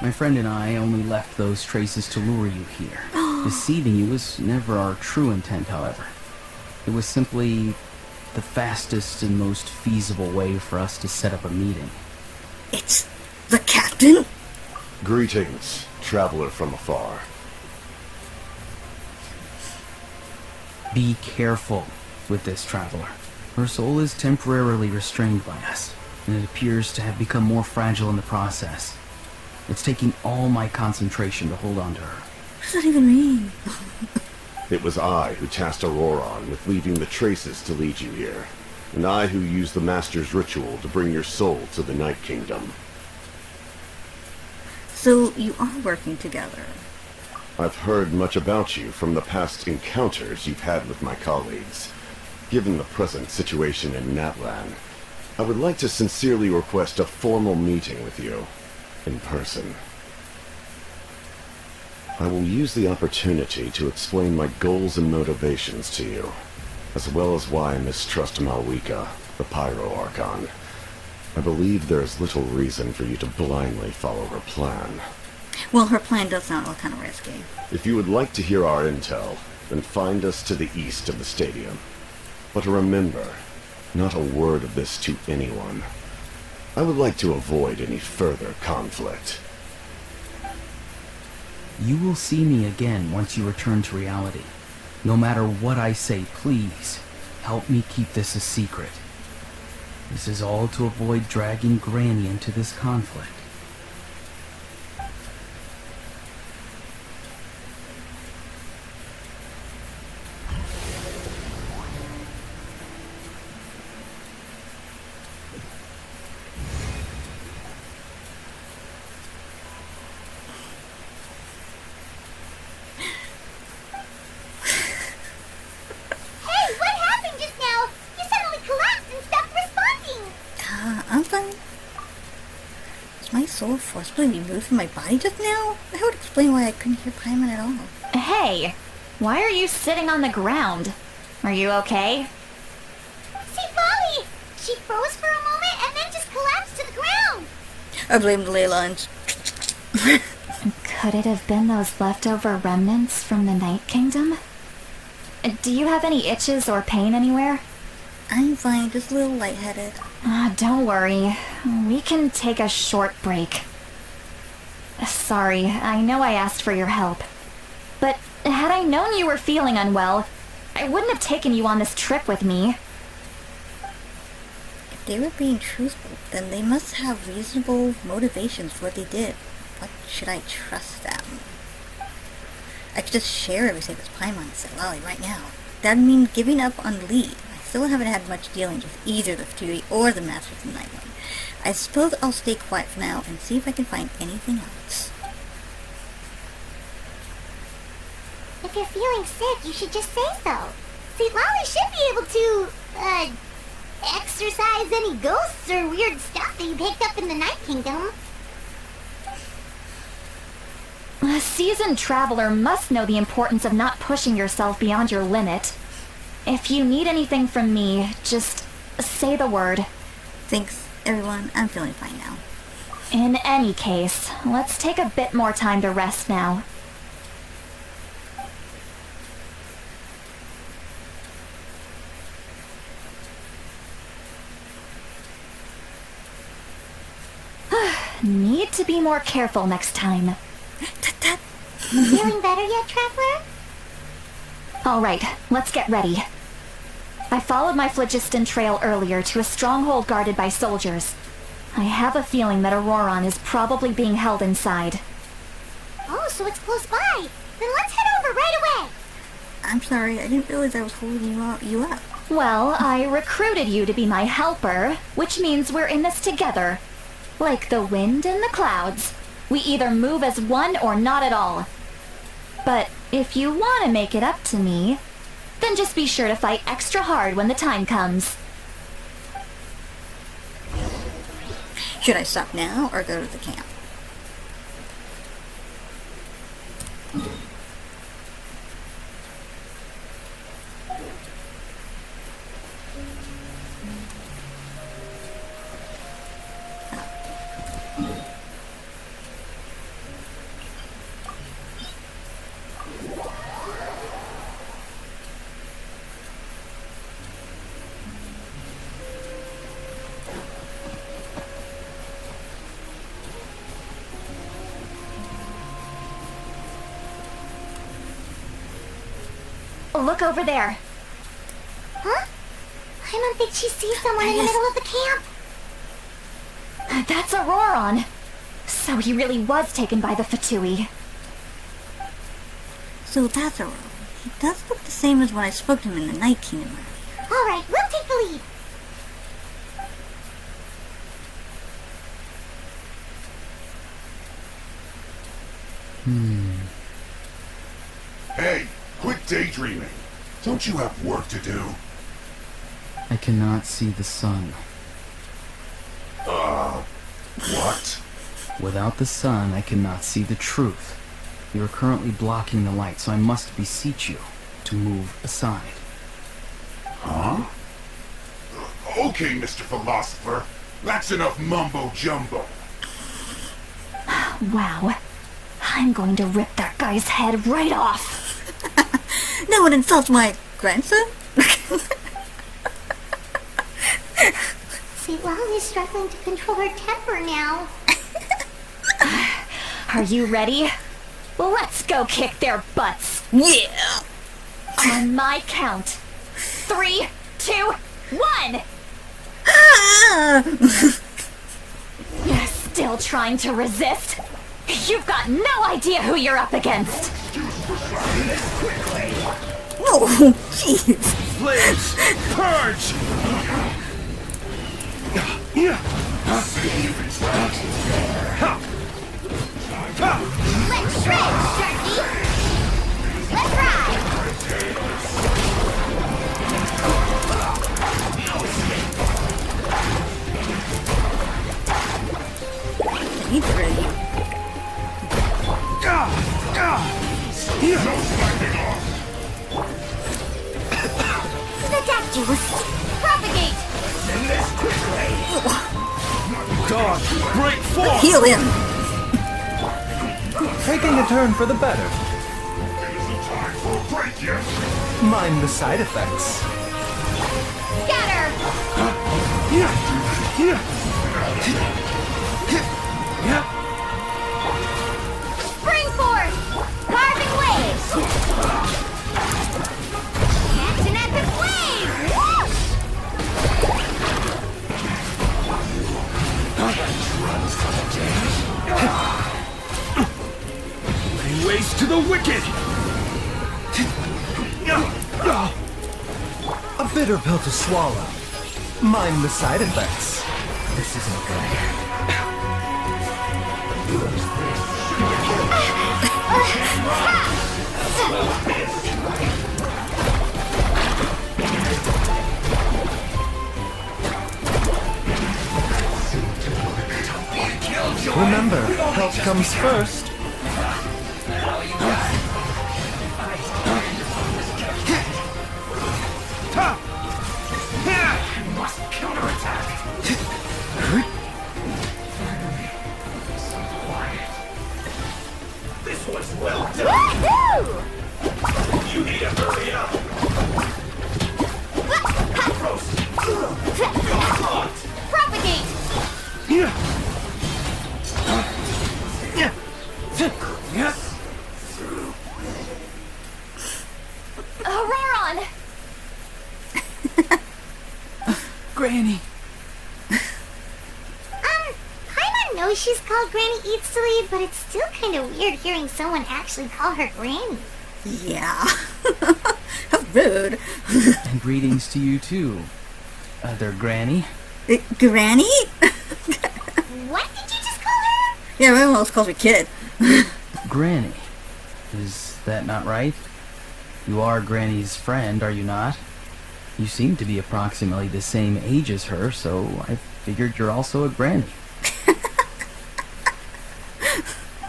My friend and I only left those traces to lure you here. Deceiving you was never our true intent, however. It was simply the fastest and most feasible way for us to set up a meeting. It's the captain? Greetings, traveler from afar. Be careful with this traveler. Her soul is temporarily restrained by us, and it appears to have become more fragile in the process. It's taking all my concentration to hold on to her. What does that even mean? It was I who tasked Ororon with leaving the traces to lead you here, and I who used the Master's ritual to bring your soul to the Night Kingdom. So you are working together. I've heard much about you from the past encounters you've had with my colleagues. Given the present situation in Natlan, I would like to sincerely request a formal meeting with you, in person. I will use the opportunity to explain my goals and motivations to you, as well as why I mistrust Malwika, the Pyro Archon. I believe there is little reason for you to blindly follow her plan. Well, her plan does sound kind of risky. If you would like to hear our intel, then find us to the east of the stadium. But remember, not a word of this to anyone. I would like to avoid any further conflict. You will see me again once you return to reality. No matter what I say, please, help me keep this a secret. This is all to avoid dragging Granny into this conflict. I'm fine. Is my soul forcibly removed from my body just now? That would explain why I couldn't hear Paimon at all. Hey, why are you sitting on the ground? Are you okay? Citlali! She froze for a moment and then just collapsed to the ground! I blame the ley lines. Could it have been those leftover remnants from the Night Kingdom? Do you have any itches or pain anywhere? I'm fine, just a little lightheaded. Don't worry. We can take a short break. Sorry, I know I asked for your help. But had I known you were feeling unwell, I wouldn't have taken you on this trip with me. If they were being truthful, then they must have reasonable motivations for what they did. What should I trust them? I could just share everything with Paimon and Citlali right now. That'd mean giving up on the lead. I still haven't had much dealings with either the Fatui or the Masters of Natlan. I suppose I'll stay quiet for now and see if I can find anything else. If you're feeling sick, you should just say so. Citlali should be able to, exorcise any ghosts or weird stuff that you picked up in the Night Kingdom. A seasoned traveler must know the importance of not pushing yourself beyond your limit. If you need anything from me, just say the word. Thanks, everyone. I'm feeling fine now. In any case, let's take a bit more time to rest now. Need to be more careful next time. Feeling better yet, Traveler? Alright, let's get ready. I followed my phlogiston trail earlier to a stronghold guarded by soldiers. I have a feeling that Ororon is probably being held inside. Oh, so it's close by. Then let's head over right away. I'm sorry, I didn't realize I was holding you up. Well, I recruited you to be my helper, which means we're in this together. Like the wind and the clouds. We either move as one or not at all. But if you want to make it up to me, then just be sure to fight extra hard when the time comes. Should I stop now or go to the camp? Look over there. Huh? I don't think she sees someone in the middle of the camp. That's Ororon. So he really was taken by the Fatui. So that's Ororon. He does look the same as when I spoke to him in the Night Kingdom earlier. Alright, we'll take the lead. daydreaming. Don't you have work to do? I cannot see the sun. What? Without the sun, I cannot see the truth. You are currently blocking the light, so I must beseech you to move aside. Huh? Okay, Mr. Philosopher. That's enough mumbo-jumbo. Wow. I'm going to rip that guy's head right off. No one insults my grandson. Citlali is struggling to control her temper now. Are you ready? Well, let's go kick their butts. Yeah. On my count. 3, 2, 1! Ah! You're still trying to resist? You've got no idea who you're up against. Oh, jeez. Flames! Purge! Let's shred, Sharky! Let's ride! He's ready. Attack juice! Propagate! Dodge! Break forth! Heal him. Taking a turn for the better. Time for a break yet? Mind the side effects. Scatter! Spring force! Carving waves! Catch an epic wave! Whoosh! Lay waste to the wicked! A bitter pill to swallow. Mind the side effects. This isn't good. Remember, health comes first. This was well done. Woohoo! You need to hurry up. Propagate! Ororon! Granny! Paimon knows she's called Granny Eats to Lead, but it's still kind of weird hearing someone actually call her Granny. Yeah. How rude. And greetings to you too, other Granny. Granny? What did you just call her? Yeah, everyone else calls me kid. Granny. Is that not right? You are Granny's friend, are you not? You seem to be approximately the same age as her, so I figured you're also a Granny.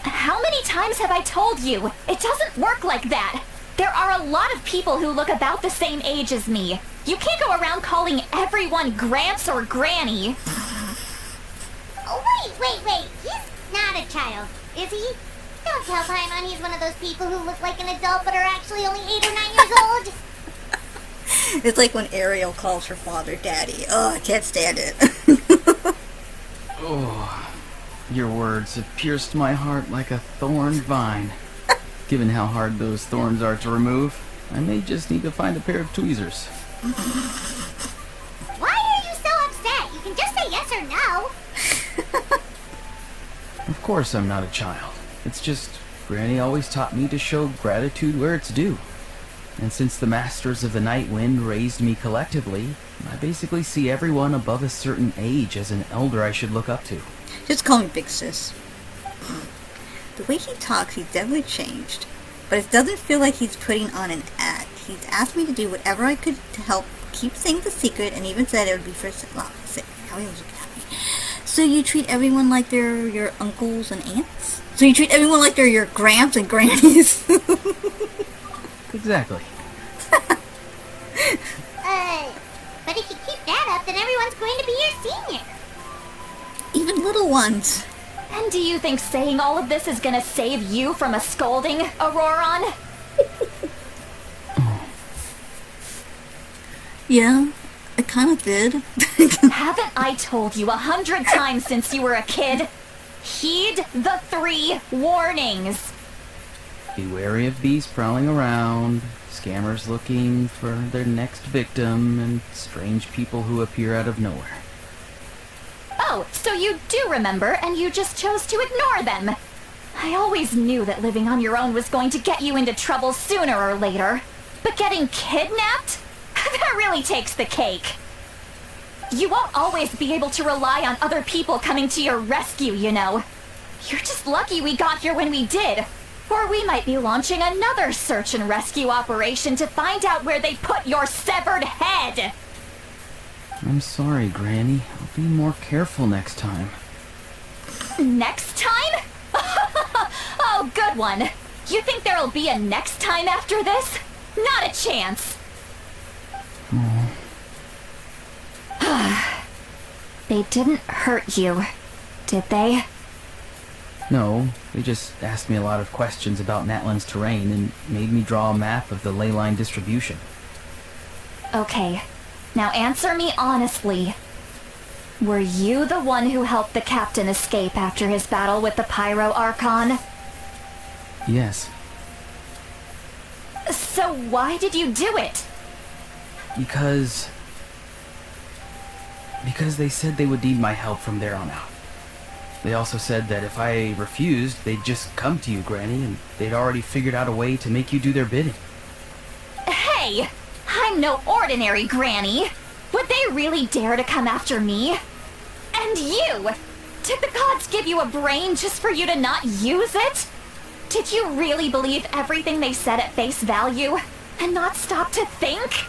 How many times have I told you? It doesn't work like that. There are a lot of people who look about the same age as me. You can't go around calling everyone Gramps or Granny. Oh, wait. He's not a child, is he? Don't tell Paimon he's one of those people who look like an adult but are actually only 8 or 9 years old. It's like when Ariel calls her father daddy. Oh, I can't stand it. Oh, your words have pierced my heart like a thorn vine. Given how hard those thorns are to remove, I may just need to find a pair of tweezers. Why are you so upset? You can just say yes or no. Of course I'm not a child. It's just, Granny always taught me to show gratitude where it's due. And since the Masters of the Night Wind raised me collectively, I basically see everyone above a certain age as an elder I should look up to. Just call me Big Sis. The way he talks, he's definitely changed. but it doesn't feel like he's putting on an act. He's asked me to do whatever I could to help keep things a secret, and even said it would be for now he was looking at me. So you treat everyone like they're your uncles and aunts? So you treat everyone like they're your gramps and grannies? Exactly. But if you keep that up, then everyone's going to be your senior. Even little ones. And do you think saying all of this is gonna save you from a scolding, Ororon? Yeah, I kind of did. Haven't I told you 100 times since you were a kid? Heed the 3 warnings. Be wary of bees prowling around, scammers looking for their next victim, and strange people who appear out of nowhere. Oh, so you do remember, and you just chose to ignore them. I always knew that living on your own was going to get you into trouble sooner or later. But getting kidnapped? That really takes the cake. You won't always be able to rely on other people coming to your rescue, you know. You're just lucky we got here when we did. Or we might be launching another search and rescue operation to find out where they put your severed head. I'm sorry, Granny. I'll be more careful next time. Next time? Oh, good one. You think there'll be a next time after this? Not a chance. They didn't hurt you, did they? No, they just asked me a lot of questions about Natlan's terrain and made me draw a map of the ley line distribution. Okay, now answer me honestly. Were you the one who helped the captain escape after his battle with the Pyro Archon? Yes. So why did you do it? Because they said they would need my help from there on out. They also said that if I refused, they'd just come to you, Granny, and they'd already figured out a way to make you do their bidding. Hey! I'm no ordinary Granny! Would they really dare to come after me? And you! Did the gods give you a brain just for you to not use it? Did you really believe everything they said at face value, and not stop to think?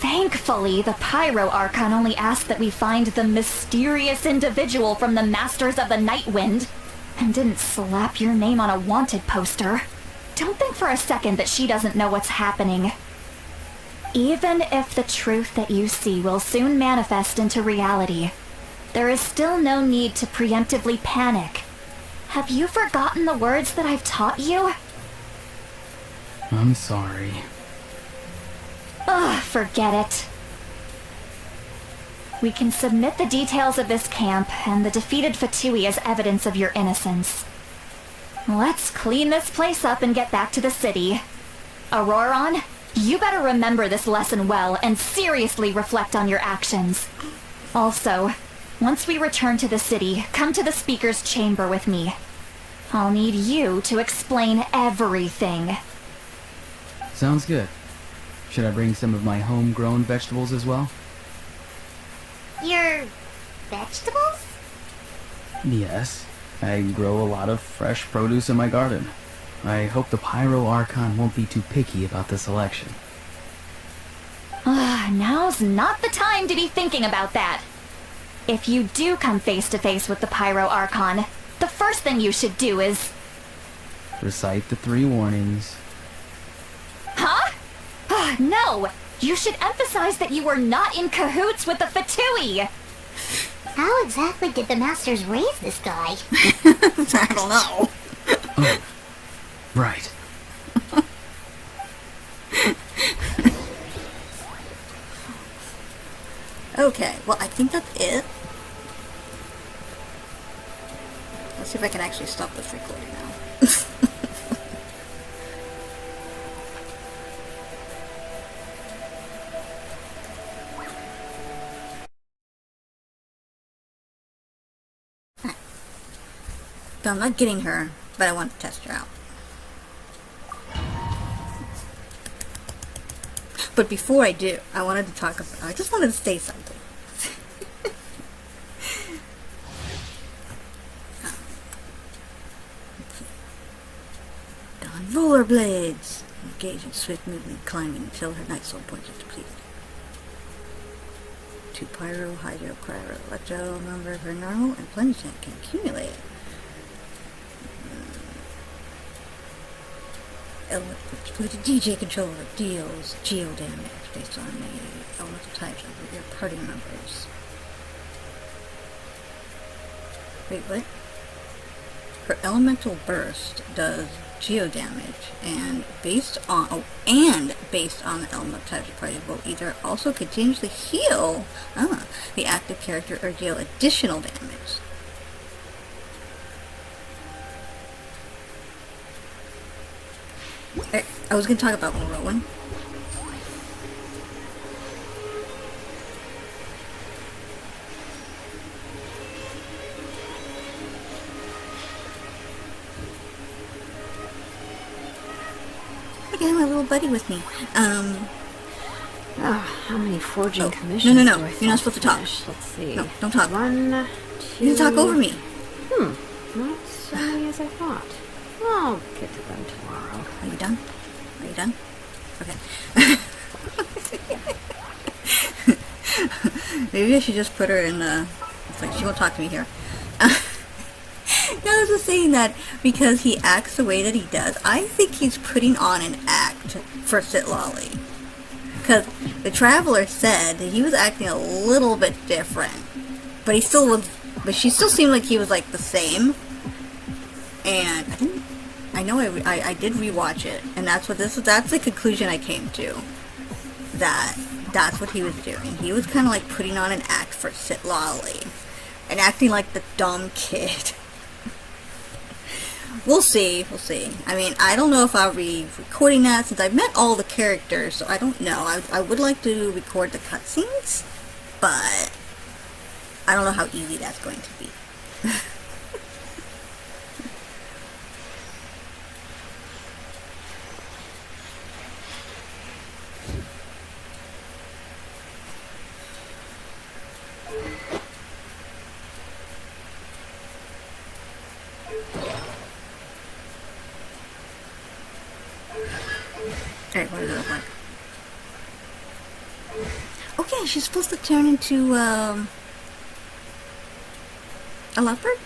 Thankfully, the Pyro Archon only asked that we find the mysterious individual from the Masters of the Night Wind, and didn't slap your name on a wanted poster. Don't think for a second that she doesn't know what's happening. Even if the truth that you see will soon manifest into reality, there is still no need to preemptively panic. Have you forgotten the words that I've taught you? I'm sorry. Forget it. We can submit the details of this camp and the defeated Fatui as evidence of your innocence. Let's clean this place up and get back to the city. Ororon, you better remember this lesson well and seriously reflect on your actions. Also, once we return to the city, come to the speaker's chamber with me. I'll need you to explain everything. Sounds good. Should I bring some of my homegrown vegetables as well? Your vegetables? Yes. I grow a lot of fresh produce in my garden. I hope the Pyro Archon won't be too picky about the selection. Now's not the time to be thinking about that. If you do come face to face with the Pyro Archon, the first thing you should do is... Recite the 3 warnings. Huh? No! You should emphasize that you were not in cahoots with the Fatui! How exactly did the Masters raise this guy? I don't know. Oh, right. Okay, well, I think that's it. Let's see if I can actually stop this recording now. So I'm not getting her, but I want to test her out. But before I do, I wanted to talk about, I just wanted to say something. on rollerblades. Engage in swift movement, climbing until her night soul points is depleted. 2 pyro, hydro, cryo, electro, number of her normal and plunge tank can accumulate. Element with a DJ controller deals geo damage based on the elemental types of your party members. Wait, what? Her elemental burst does geo damage, and based on the elemental types of party will either also continuously heal the active character or deal additional damage. I was going to talk about Ororon. I have my little buddy with me. How many forging commissions? No. Do I You're not supposed to talk. finish? Let's see. No, don't talk. 1, 2. You talk over me. Not so many as I thought. I'll get to them tomorrow. Are you done? Are you done? Okay. Maybe I should just put her in the... It's like, she won't talk to me here. No, I was just saying that because he acts the way that he does, I think he's putting on an act for Citlali. Because the Traveler said that he was acting a little bit different. But he still was... But she still seemed like he was, like, the same. And I know I did rewatch it, and that's the conclusion I came to. That's what he was doing. He was kind of like putting on an act for Citlali, and acting like the dumb kid. We'll see. I mean, I don't know if I'll be recording that since I've met all the characters, so I don't know. I would like to record the cutscenes, but I don't know how easy that's going to be. Alright, what does it look like? Okay, she's supposed to turn into, a leopard?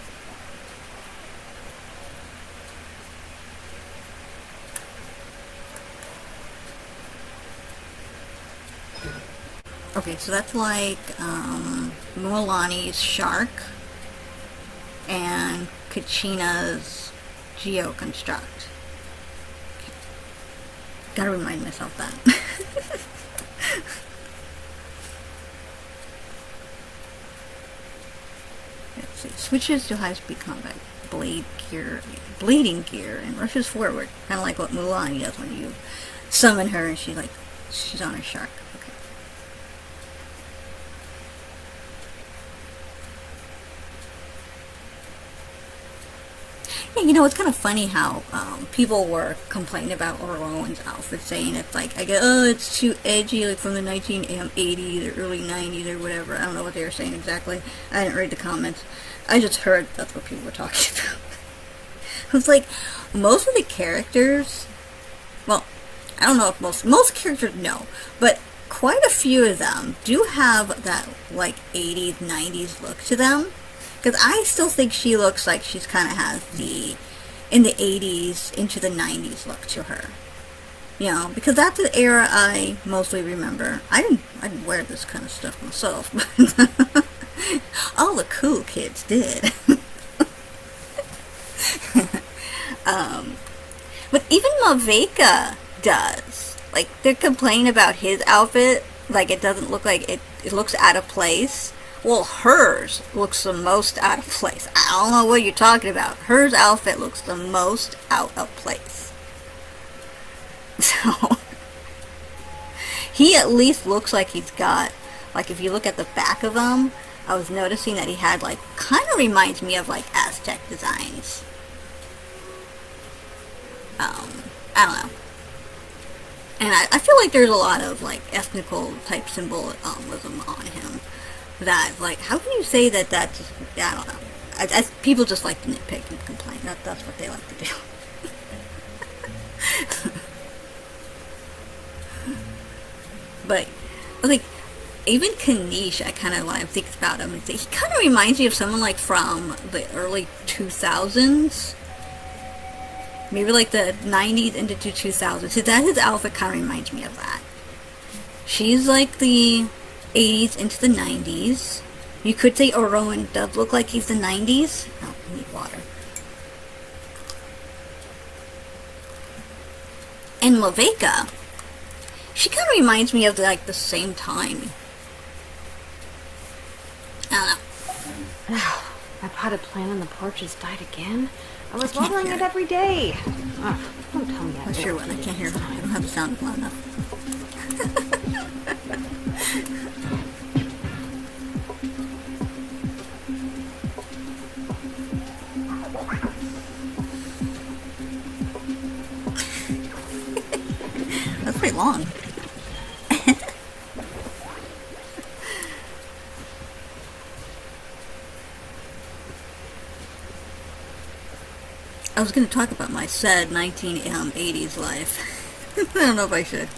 Okay, so that's like, Mualani's shark and Kachina's geoconstruct. Gotta remind myself that. Let's see. Switches to high-speed combat, blading gear, and rushes forward. Kind of like what Mulan does when you summon her and she's on her shark. Okay. Yeah, you know, it's kind of funny how people were complaining about Ororon's outfit, saying it's like, it's too edgy, like from the 1980s or early 90s or whatever. I don't know what they were saying exactly. I didn't read the comments. I just heard that's what people were talking about. It's like, most of the characters, well, I don't know if most characters no, but quite a few of them do have that, like, 80s, 90s look to them. Because I still think she looks like she's kind of has in the 80s into the 90s look to her. You know, because that's the era I mostly remember. I didn't wear this kind of stuff myself, but all the cool kids did. But even Malvika does. Like, they're complaining about his outfit, like it doesn't look like it looks out of place. Well, hers looks the most out of place. I don't know what you're talking about. Hers outfit looks the most out of place. So, he at least looks like he's got, like if you look at the back of him, I was noticing that he had like, kind of reminds me of like Aztec designs. I don't know. And I feel like there's a lot of like ethnical type symbolism on him. That, like, how can you say that that's, I don't know. People just like to nitpick and complain. That's what they like to do. But like even Kanish, I kind of like think about him and think he kind of reminds me of someone like from the early 2000s, maybe like the 90s into 2000s. So that his outfit kind of reminds me of that. She's like the 80s into the 90s. You could say Ororon does look like he's the 90s. Oh, I need water. And Laveka, she kind of reminds me of like the same time. I don't know. My potted plant on the porch has died again. I was can't watering hear it it. every day. Ugh, don't tell me I I'm sure what. I can't hear. I don't have the sound loud enough. That's pretty long. I was going to talk about my sad 1980s life. I don't know if I should.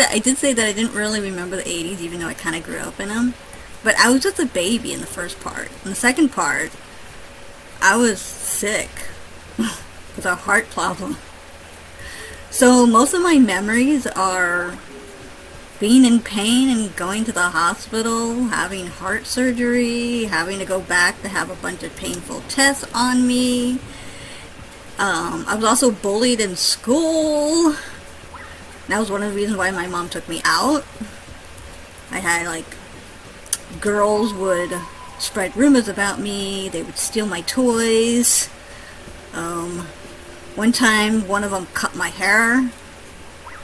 I did say that I didn't really remember the 80s, even though I kind of grew up in them. But I was just a baby in the first part. In the second part, I was sick with a heart problem. So most of my memories are being in pain and going to the hospital, having heart surgery, having to go back to have a bunch of painful tests on me. I was also bullied in school. That was one of the reasons why my mom took me out. I had like, girls would spread rumors about me, they would steal my toys. One time, one of them cut my hair.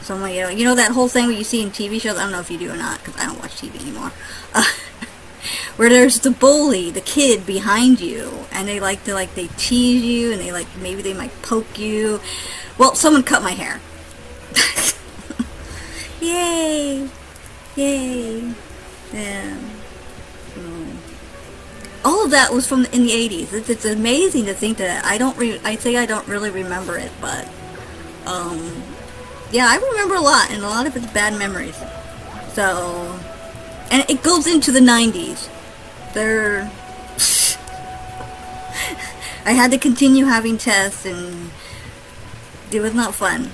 So I'm like, you know that whole thing where you see in TV shows? I don't know if you do or not, because I don't watch TV anymore. Where there's the bully, the kid behind you, and they like to they tease you, and they maybe they might poke you. Well, someone cut my hair. Yay! Yay! Yeah. All of that was from in the 80s. It's amazing to think that I say I don't really remember it, but yeah, I remember a lot, and a lot of it's bad memories. So, and it goes into the 90s. I had to continue having tests, and it was not fun.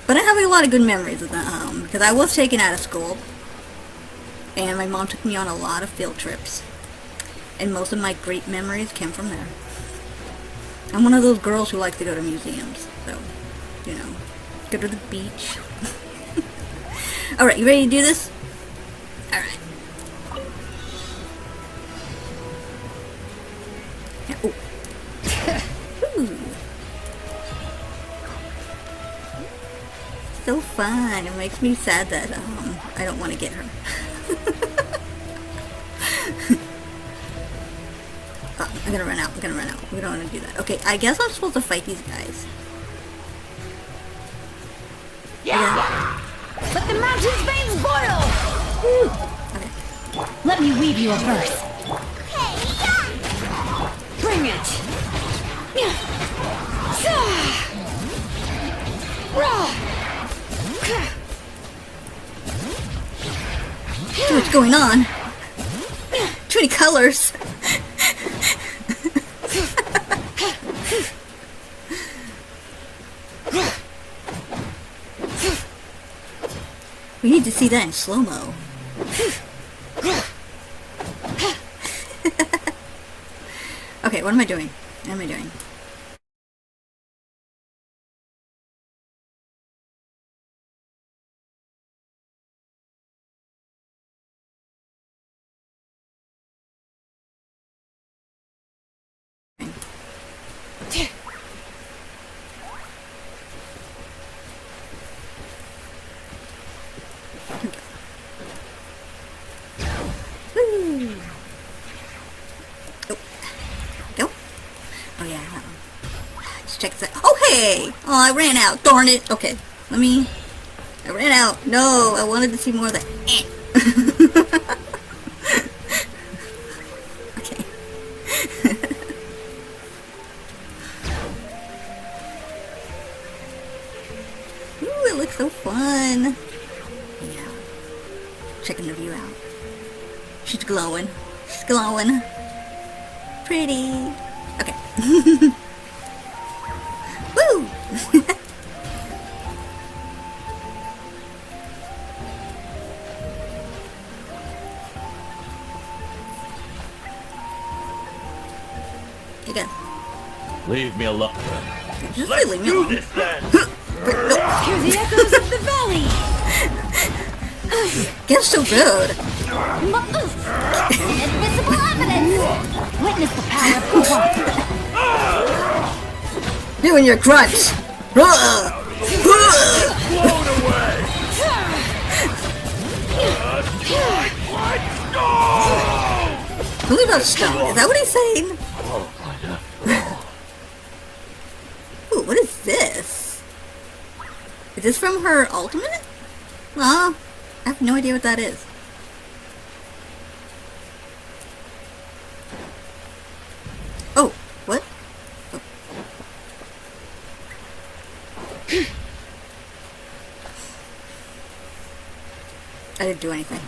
But I have a lot of good memories of that, because I was taken out of school, and my mom took me on a lot of field trips. And most of my great memories came from there. I'm one of those girls who likes to go to museums, so, you know, go to the beach. Alright, you ready to do this? Alright. Yeah, ooh. Ooh. So fun. It makes me sad that I don't want to get her. I'm gonna run out. We don't want to do that. Okay, I guess I'm supposed to fight these guys. Yeah. Let the mountain's veins boil! Okay. Let me weave you a verse. Bring it! What's going on? Too many colors. We need to see that in slow-mo. Okay, what am I doing? What am I doing? Check this out. Oh, hey! Oh, I ran out. Darn it. Okay, I ran out. No, I wanted to see more of that. Okay. She's glowing. She's glowing. Pretty. Okay. Woo! You go. Leave me alone. Just Let's leave me do alone. this then. Hear the echoes of the valley! Gets so good. Invisible evidence! Witness the power of Kuwa. You and your grunts. Blown away. Something about stone. Is that what he's saying? Ooh, what is this? Is this from her ultimate? Well, I have no idea what that is. Oh, what? Oh. I didn't do anything.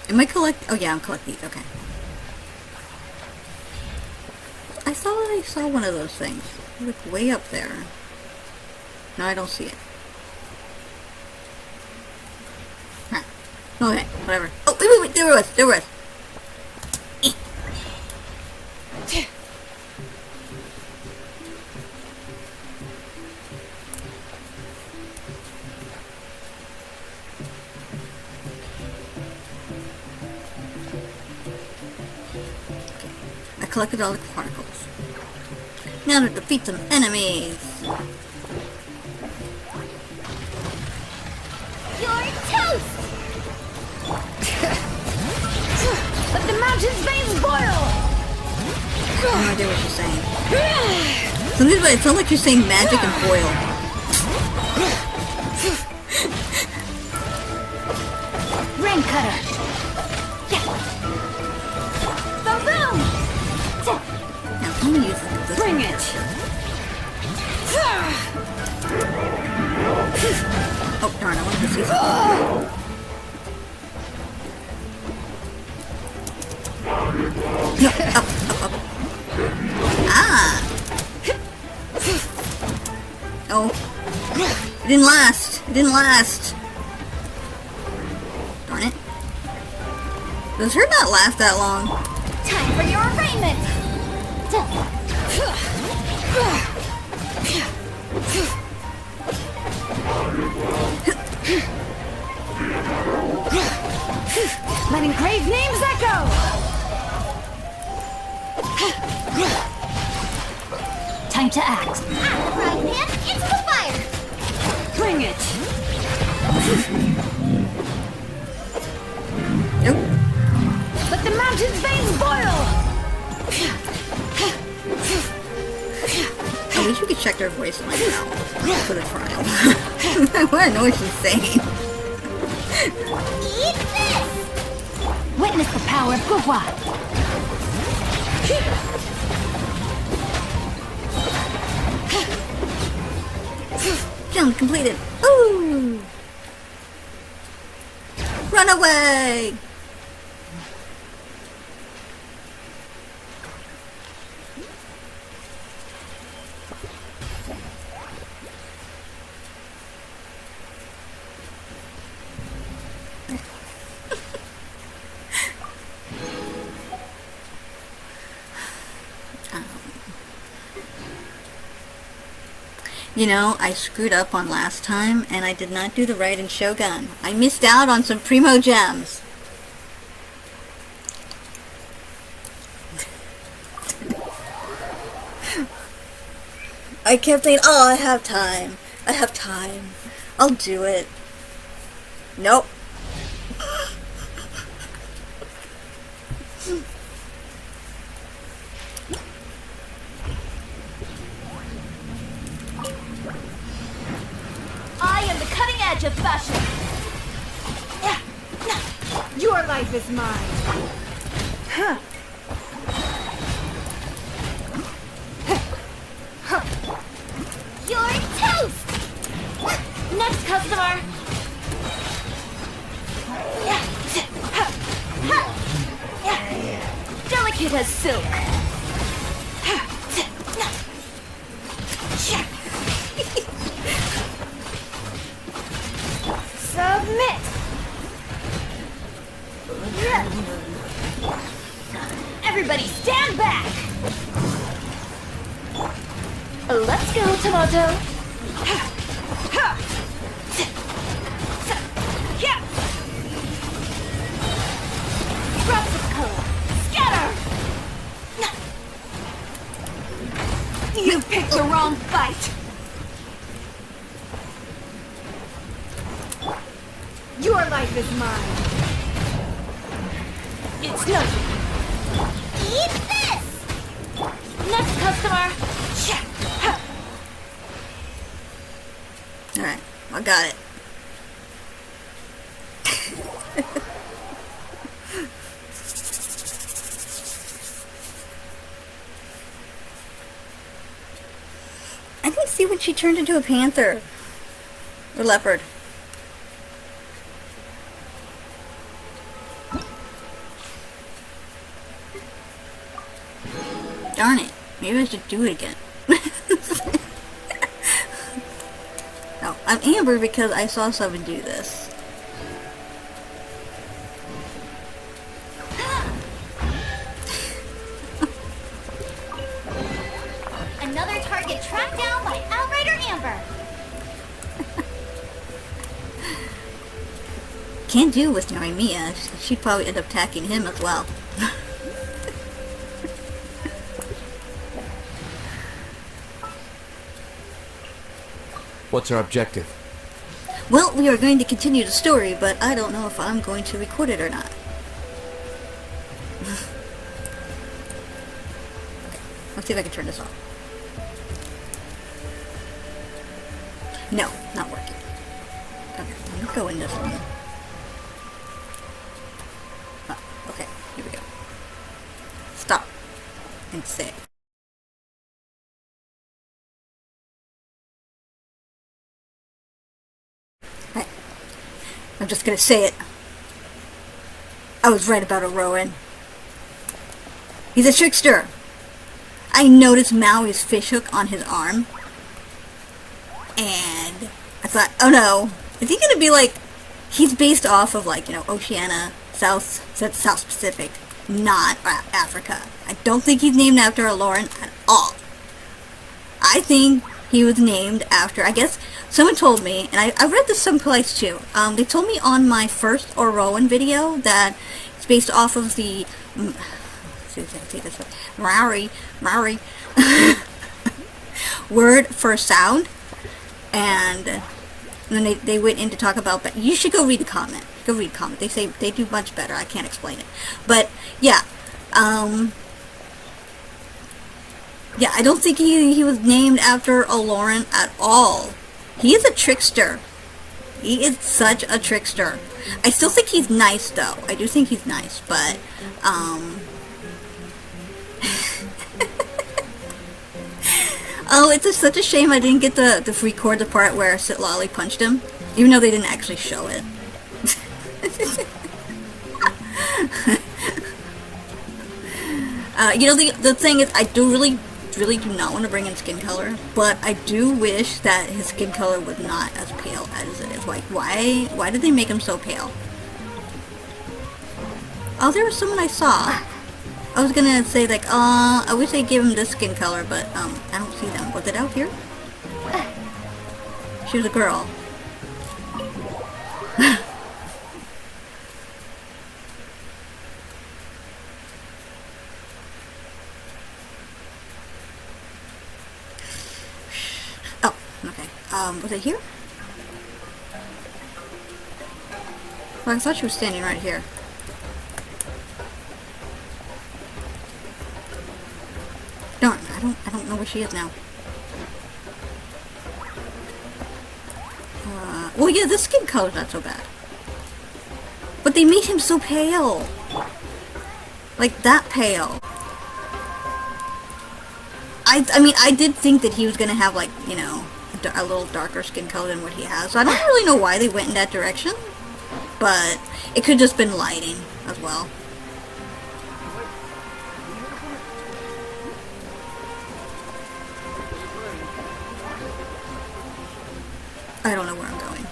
Am I oh yeah, I'm collecting these, okay. I thought I saw one of those things. Like way up there. No, I don't see it. Huh. Okay, whatever. Oh, wait, there was. I collected all the particles. Now to defeat some enemies. You're toast! Let the mountain's veins boil! I have no idea what she's saying. Something about it sounds like she's saying magic and boil. Rain cutter. Boom! Now, I'm gonna use this. Bring it! Oh, darn, I wanted to see something. No, up. Ah! Oh. It didn't last. Darn it. Does her not last that long? Time for your arraignment! Let engraved names echo! Time to act. Frying pan into the fire! Bring it! Nope. Let the mountain's veins boil! I wish we could check their voice line out for the trial. I want to know what she's saying. Eat this! Witness the power of Kuwa. Challenge completed. Ooh! Run away! You know, I screwed up on last time, and I did not do the right in Shogun. I missed out on some primo gems. I kept saying, oh, I have time. I'll do it. Nope. I am the cutting edge of fashion. Your life is mine! Huh. You're toast! Next customer. delicate as silk. Submit! Everybody stand back! Let's go, Tomato! Drops of color! Scatter! You picked the wrong fight! Your life is mine! It's nothing! Eat this! Next customer! Alright, I got it. I didn't see when she turned into a panther. Or leopard. Darn it. Maybe I should do it again. No, I'm Amber because I saw someone do this. Another target tracked down by Outrider Amber. Can't do with Mia. She'd probably end up attacking him as well. What's our objective? Well, we are going to continue the story, but I don't know if I'm going to record it or not. Okay, let's see if I can turn this off. No, not working. Okay, let me go in this one. Oh, okay, here we go. Stop. And save. I'm just gonna say it. I was right about Ororon. He's a trickster. I noticed Maui's fishhook on his arm. And I thought, oh no, is he gonna be like, he's based off of like, you know, Oceania, South Pacific, not Africa. I don't think he's named after Ororon at all. I think he was named after, I guess, someone told me, and I read this someplace too, they told me on my first Ororon video that it's based off of the, Maori, word for sound, and then they went in to talk about, but you should go read the comment, they say they do much better, I can't explain it, but yeah, yeah, I don't think he was named after Ororon at all. He is a trickster. He is such a trickster. I still think he's nice, though. I do think he's nice, but, oh, it's such a shame I didn't get to record the part where Citlali punched him, even though they didn't actually show it. You know, the thing is, I do really do not want to bring in skin color, but I do wish that his skin color was not as pale as it is. Like, why did they make him so pale? Oh, there was someone I saw. I was gonna say, like, I wish they gave him this skin color, but, I don't see them. Was it out here? She was a girl. Was it here? Well, I thought she was standing right here. Darn, I don't know where she is now. Well, yeah, the skin color's not so bad. But they made him so pale. Like, that pale. I mean, I did think that he was gonna have, like, you know, a little darker skin color than what he has. So I don't really know why they went in that direction. But it could just been lighting as well. I don't know where I'm going.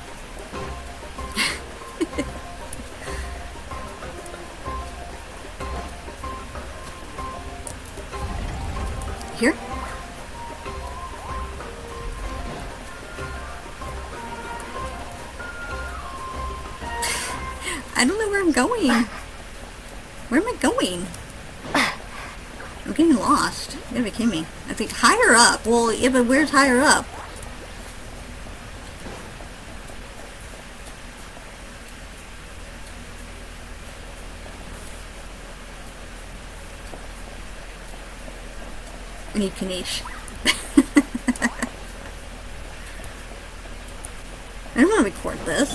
Here? I don't know where I'm going. Where am I going? I'm getting lost. You gotta be kidding me. I think higher up. Well, yeah, but where's higher up? I need Kanish. I don't want to record this.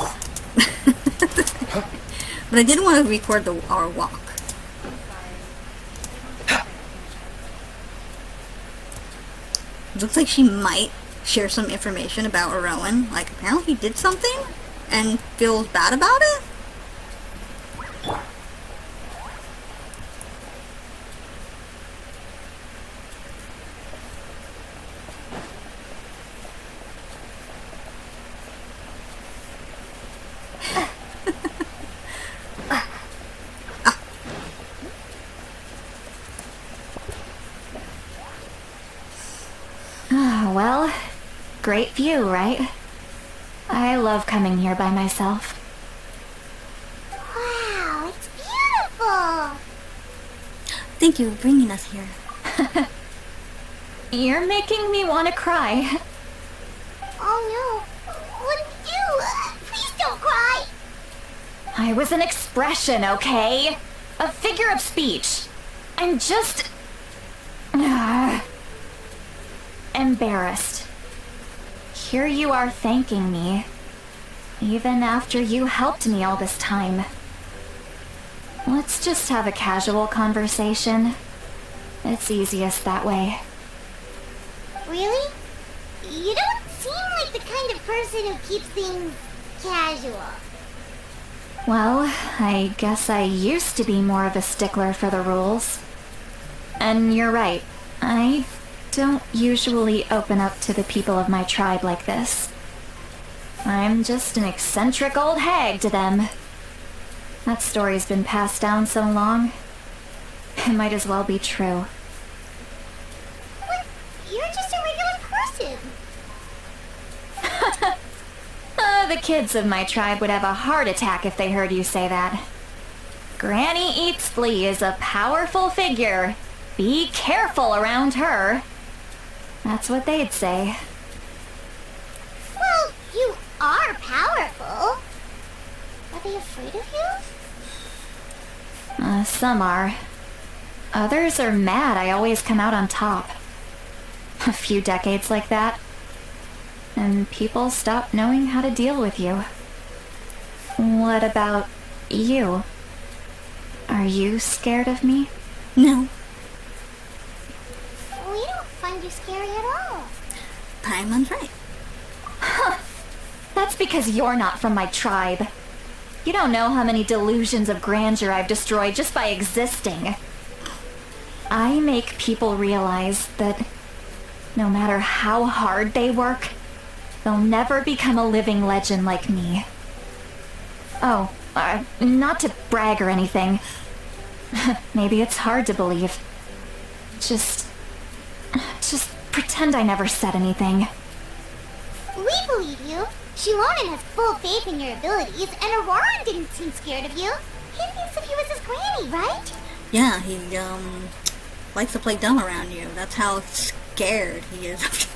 But I did want to record our walk. It looks like she might share some information about Ororon. Like, apparently he did something and feels bad about it. Well, great view, right? I love coming here by myself. Wow, it's beautiful! Thank you for bringing us here. You're making me want to cry. Oh no, what did you do? Please don't cry! I was an expression, okay? A figure of speech. I'm just... embarrassed. Here you are thanking me, even after you helped me all this time. Let's just have a casual conversation. It's easiest that way. Really? You don't seem like the kind of person who keeps things casual. Well, I guess I used to be more of a stickler for the rules. And you're right, I don't usually open up to the people of my tribe like this. I'm just an eccentric old hag to them. That story's been passed down so long, it might as well be true. But you're just a regular person. The kids of my tribe would have a heart attack if they heard you say that. Granny Eats Flea is a powerful figure. Be careful around her. That's what they'd say. Well, you are powerful. Are they afraid of you? Some are. Others are mad I always come out on top. A few decades like that, and people stop knowing how to deal with you. What about you? Are you scared of me? No. We don't find you scary at all. Paimon's right. That's because you're not from my tribe. You don't know how many delusions of grandeur I've destroyed just by existing. I make people realize that no matter how hard they work, they'll never become a living legend like me. Oh, not to brag or anything. Maybe it's hard to believe. Just pretend I never said anything. We believe you. Xilonen has full faith in your abilities, and Ororon didn't seem scared of you. He thinks of you as his granny, right? Yeah, he likes to play dumb around you. That's how scared he is.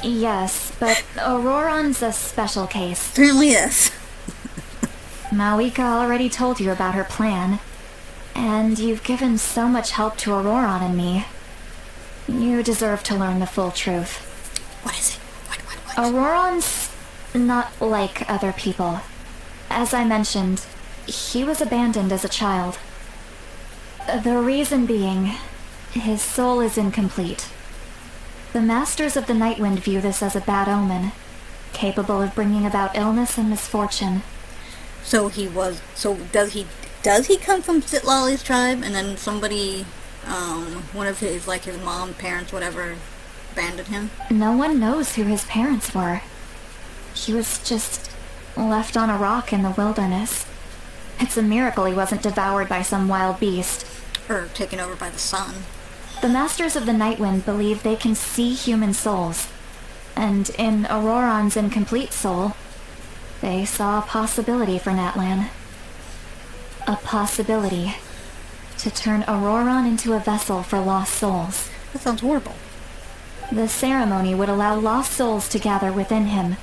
Yes, but Ororon's a special case. Certainly is. Mawika already told you about her plan. And you've given so much help to Ororon and me. You deserve to learn the full truth. What is it? What? Ororon's not like other people. As I mentioned, he was abandoned as a child. The reason being, his soul is incomplete. The Masters of the Nightwind view this as a bad omen, capable of bringing about illness and misfortune. So does he come from Citlali's tribe, and then somebody, one of his, like his mom, parents, whatever, abandoned him? No one knows who his parents were. He was just left on a rock in the wilderness. It's a miracle he wasn't devoured by some wild beast. Or taken over by the sun. The Masters of the Nightwind believe they can see human souls. And in Ororon's incomplete soul, they saw a possibility for Natlan. A possibility to turn Ororon into a vessel for lost souls. That sounds horrible. The ceremony would allow lost souls to gather within him.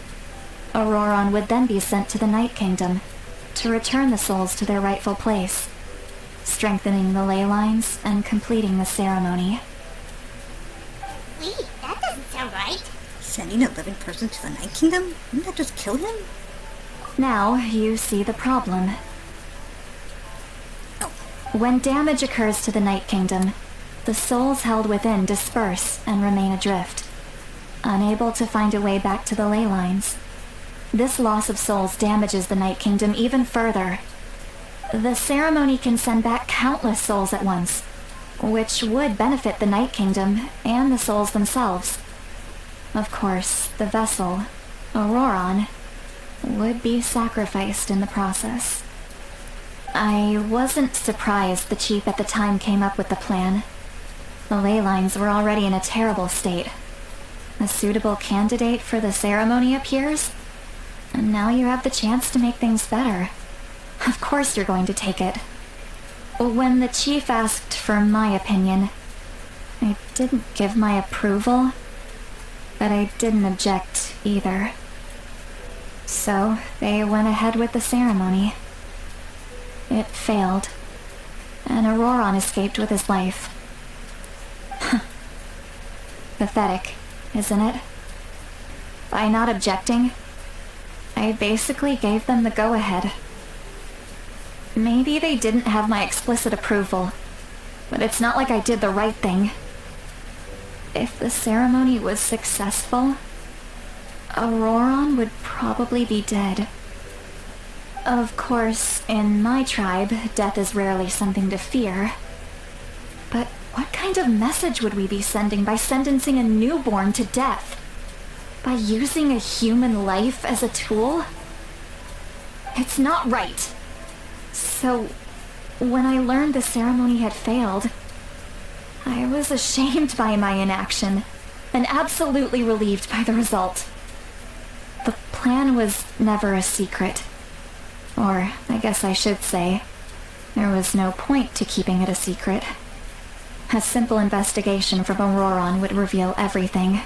Ororon would then be sent to the Night Kingdom to return the souls to their rightful place, strengthening the ley lines and completing the ceremony. Wait, that doesn't sound right. Sending a living person to the Night Kingdom? Wouldn't that just kill him? Now you see the problem. Oh. When damage occurs to the Night Kingdom, the souls held within disperse and remain adrift, unable to find a way back to the ley lines. This loss of souls damages the Night Kingdom even further. The ceremony can send back countless souls at once, which would benefit the Night Kingdom and the souls themselves. Of course, the vessel, Ororon, would be sacrificed in the process. I wasn't surprised the chief at the time came up with the plan. The ley lines were already in a terrible state. A suitable candidate for the ceremony appears, and now you have the chance to make things better. Of course you're going to take it. When the chief asked for my opinion, I didn't give my approval, but I didn't object either. So they went ahead with the ceremony. It failed, and Ororon escaped with his life. Pathetic, isn't it? By not objecting, I basically gave them the go-ahead. Maybe they didn't have my explicit approval, but it's not like I did the right thing. If the ceremony was successful, Ororon would probably be dead. Of course, in my tribe, death is rarely something to fear. But what kind of message would we be sending by sentencing a newborn to death? By using a human life as a tool? It's not right. So, when I learned the ceremony had failed, I was ashamed by my inaction, and absolutely relieved by the result. The plan was never a secret. Or, I guess I should say, there was no point to keeping it a secret. A simple investigation from Ororon would reveal everything.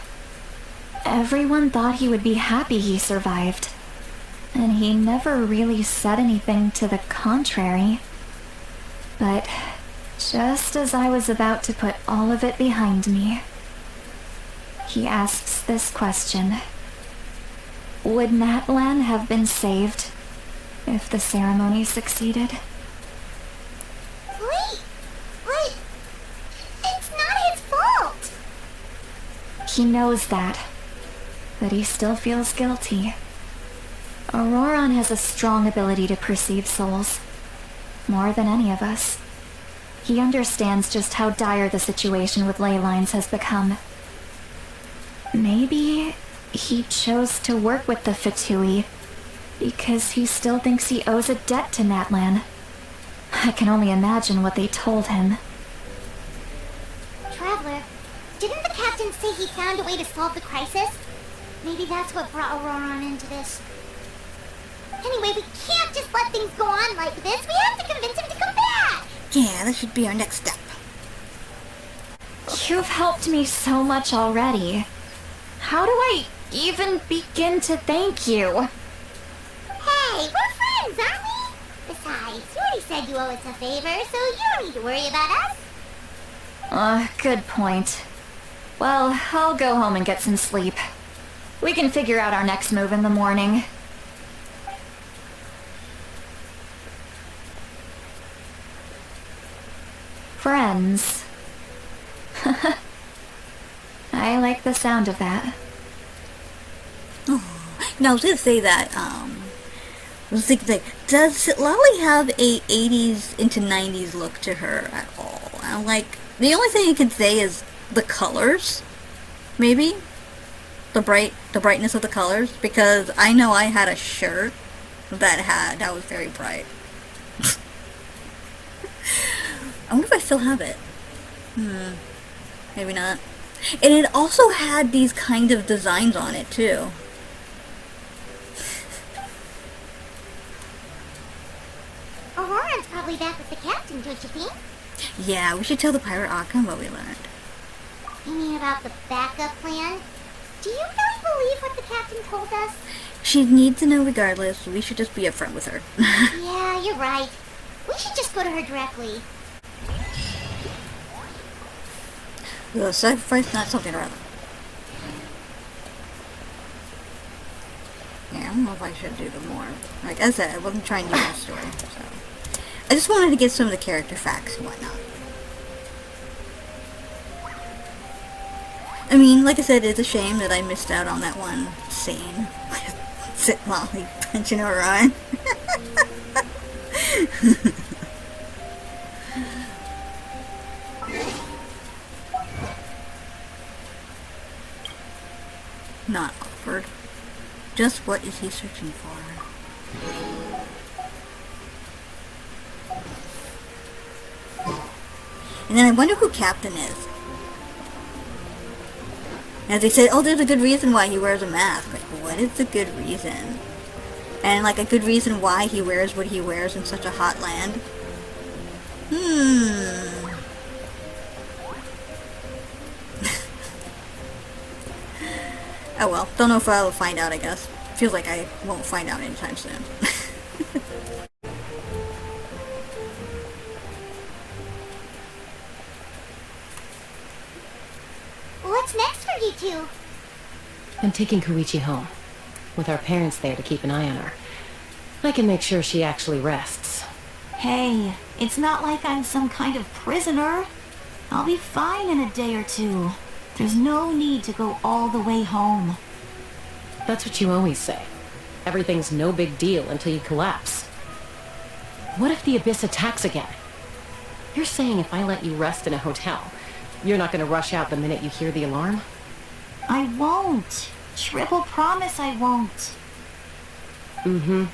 Everyone thought he would be happy he survived, and he never really said anything to the contrary. But just as I was about to put all of it behind me, he asks this question. Would Natlan have been saved if the ceremony succeeded? Wait! It's not his fault! He knows that, but he still feels guilty. Ororon has a strong ability to perceive souls, more than any of us. He understands just how dire the situation with ley lines has become. Maybe he chose to work with the Fatui because he still thinks he owes a debt to Natlan. I can only imagine what they told him. Traveler, didn't the captain say he found a way to solve the crisis? Maybe that's what brought Ororon into this. Anyway, we can't just let things go on like this. We have to convince him to come back! Yeah, that should be our next step. You've helped me so much already. How do I even begin to thank you? Hey, we're friends, aren't we? Besides, you already said you owe us a favor, so you don't need to worry about us. Good point. Well, I'll go home and get some sleep. We can figure out our next move in the morning. Friends. I like the sound of that. Now, I was going to say that, I was thinking, like, does Citlali have a 80s into 90s look to her at all? I'm like, the only thing I can say is the colors, maybe? The bright the brightness of the colors, because I know I had a shirt that was very bright. I wonder if I still have it. Maybe not. And it also had these kind of designs on it too. Ororon's probably back with the captain, don't you think? Yeah, we should tell the pirate archon what we learned. You mean about the backup plan? Do you really believe what the captain told us? She needs to know regardless. We should just be upfront with her. Yeah, you're right. We should just go to her directly. Sacrifice, not something or other. Yeah, I don't know if I should do the more. Like I said, I wasn't trying to do that story, so. I just wanted to get some of the character facts and whatnot. I mean, like I said, it's a shame that I missed out on that one scene with Citlali punching Ororon. Not awkward. Just what is he searching for? And then I wonder who Captain is. As they said, oh, there's a good reason why he wears a mask. Like, what is the good reason? And, like, a good reason why he wears what he wears in such a hot land? Oh well, don't know if I'll find out, I guess. Feels like I won't find out anytime soon. What's next for you two? I'm taking Koichi home, with our parents there to keep an eye on her. I can make sure she actually rests. Hey, it's not like I'm some kind of prisoner. I'll be fine in a day or two. There's no need to go all the way home. That's what you always say. Everything's no big deal until you collapse. What if the Abyss attacks again? You're saying if I let you rest in a hotel, you're not going to rush out the minute you hear the alarm? I won't. Triple promise I won't. Mm-hmm.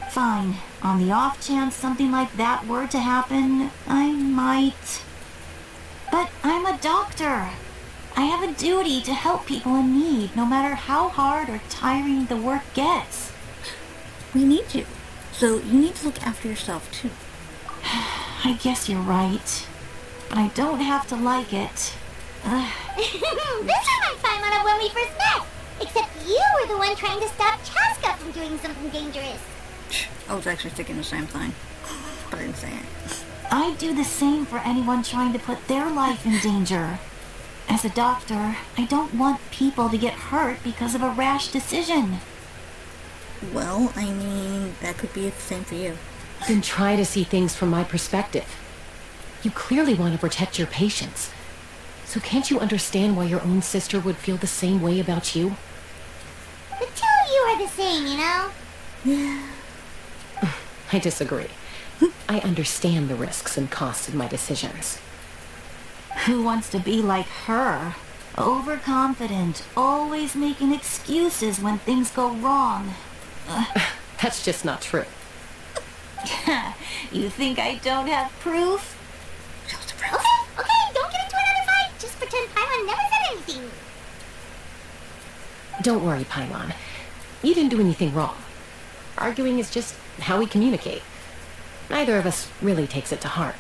Fine. On the off chance something like that were to happen, I might. But I'm a doctor. I have a duty to help people in need, no matter how hard or tiring the work gets. We need you. So you need to look after yourself, too. I guess you're right. But I don't have to like it. This reminds Paimon of when we first met. Except you were the one trying to stop Chaska from doing something dangerous. I was actually thinking the same thing. But I didn't say it. I do the same for anyone trying to put their life in danger. As a doctor, I don't want people to get hurt because of a rash decision. Well, I mean, that could be the same for you. Then try to see things from my perspective. You clearly want to protect your patients. So can't you understand why your own sister would feel the same way about you? The two of you are the same, you know? Yeah. I disagree. I understand the risks and costs of my decisions. Who wants to be like her? Overconfident, always making excuses when things go wrong. That's just not true. You think I don't have proof? Okay, don't get into another fight. Just pretend Paimon never said anything. Don't worry, Paimon. You didn't do anything wrong. Arguing is just how we communicate. Neither of us really takes it to heart.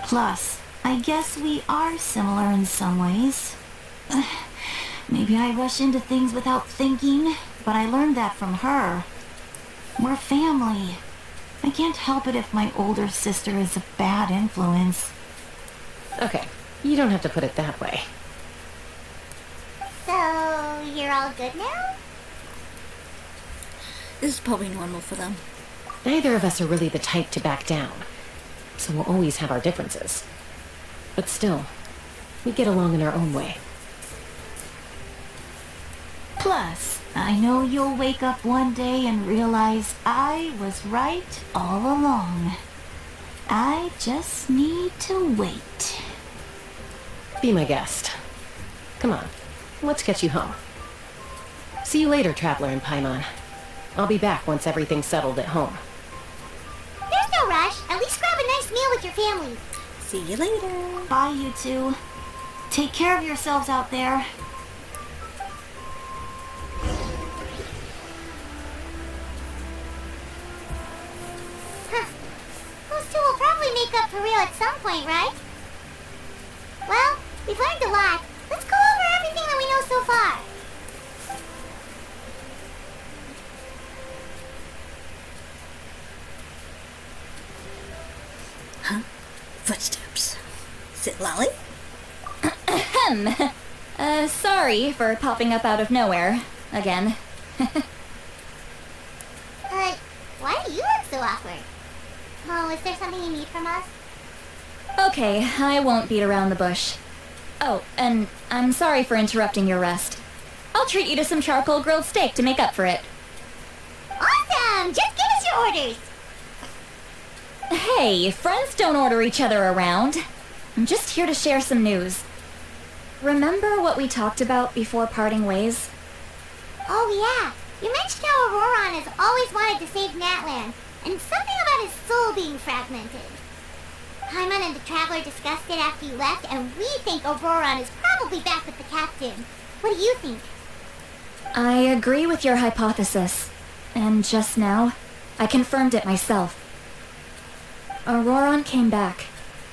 Plus, I guess we are similar in some ways. Maybe I rush into things without thinking, but I learned that from her. We're family. I can't help it if my older sister is a bad influence. Okay, you don't have to put it that way. So, you're all good now? This is probably normal for them. Neither of us are really the type to back down, so we'll always have our differences. But still, we get along in our own way. Plus, I know you'll wake up one day and realize I was right all along. I just need to wait. Be my guest. Come on, let's get you home. See you later, Traveler and Paimon. I'll be back once everything's settled at home. There's no rush. At least grab a nice meal with your family. See you later. Bye, you two. Take care of yourselves out there. Huh. Those two will probably make up for real at some point, right? Well, we've learned a lot. Let's go over everything that we know so far. Huh? Footsteps. Citlali? Sorry for popping up out of nowhere. Again. Why do you look so awkward? Oh, is there something you need from us? Okay, I won't beat around the bush. Oh, and I'm sorry for interrupting your rest. I'll treat you to some charcoal grilled steak to make up for it. Awesome! Just give us your orders! Hey, friends don't order each other around. I'm just here to share some news. Remember what we talked about before parting ways? Oh yeah, you mentioned how Ororon has always wanted to save Natlan, and something about his soul being fragmented. Paimon and the Traveler discussed it after you left, and we think Ororon is probably back with the captain. What do you think? I agree with your hypothesis. And just now, I confirmed it myself. Ororon came back.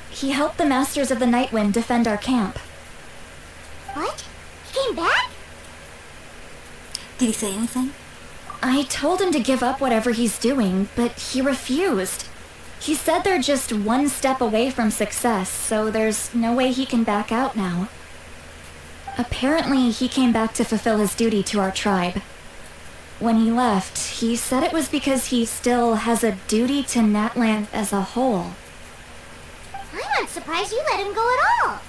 He helped the Masters of the Nightwind defend our camp. What? He came back? Did he say anything? I told him to give up whatever he's doing, but he refused. He said they're just one step away from success, so there's no way he can back out now. Apparently, he came back to fulfill his duty to our tribe. When he left, he said it was because he still has a duty to Natlan as a whole. I'm not surprised you let him go at all.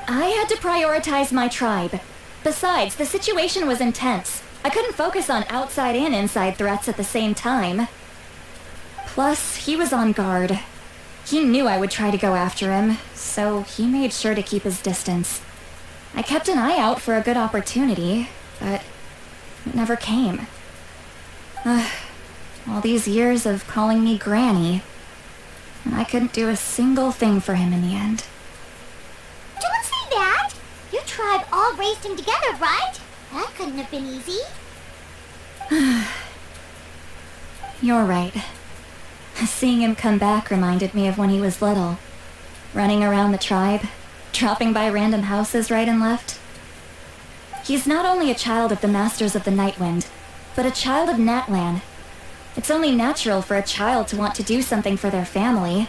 I had to prioritize my tribe. Besides, the situation was intense. I couldn't focus on outside and inside threats at the same time. Plus, he was on guard. He knew I would try to go after him, so he made sure to keep his distance. I kept an eye out for a good opportunity, but it never came. All these years of calling me Granny, and I couldn't do a single thing for him in the end. Don't say that! Your tribe all raised him together, right? That couldn't have been easy. You're right. Seeing him come back reminded me of when he was little. Running around the tribe, dropping by random houses right and left. He's not only a child of the Masters of the Nightwind, but a child of Natlan. It's only natural for a child to want to do something for their family.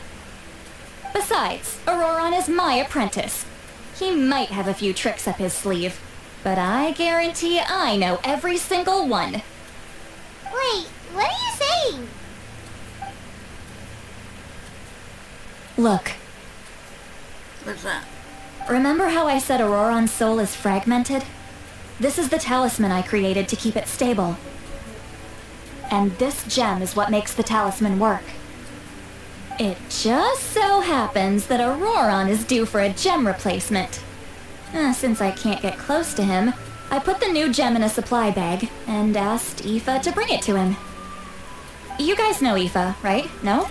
Besides, Ororon is my apprentice. He might have a few tricks up his sleeve, but I guarantee I know every single one. Wait, what are you saying? Look, What's that? remember how I said Ororon's soul is fragmented? This is the talisman I created to keep it stable. And this gem is what makes the talisman work. It just so happens that Ororon is due for a gem replacement. Since I can't get close to him, I put the new gem in a supply bag and asked Aoife to bring it to him. You guys know Aoife, right? No?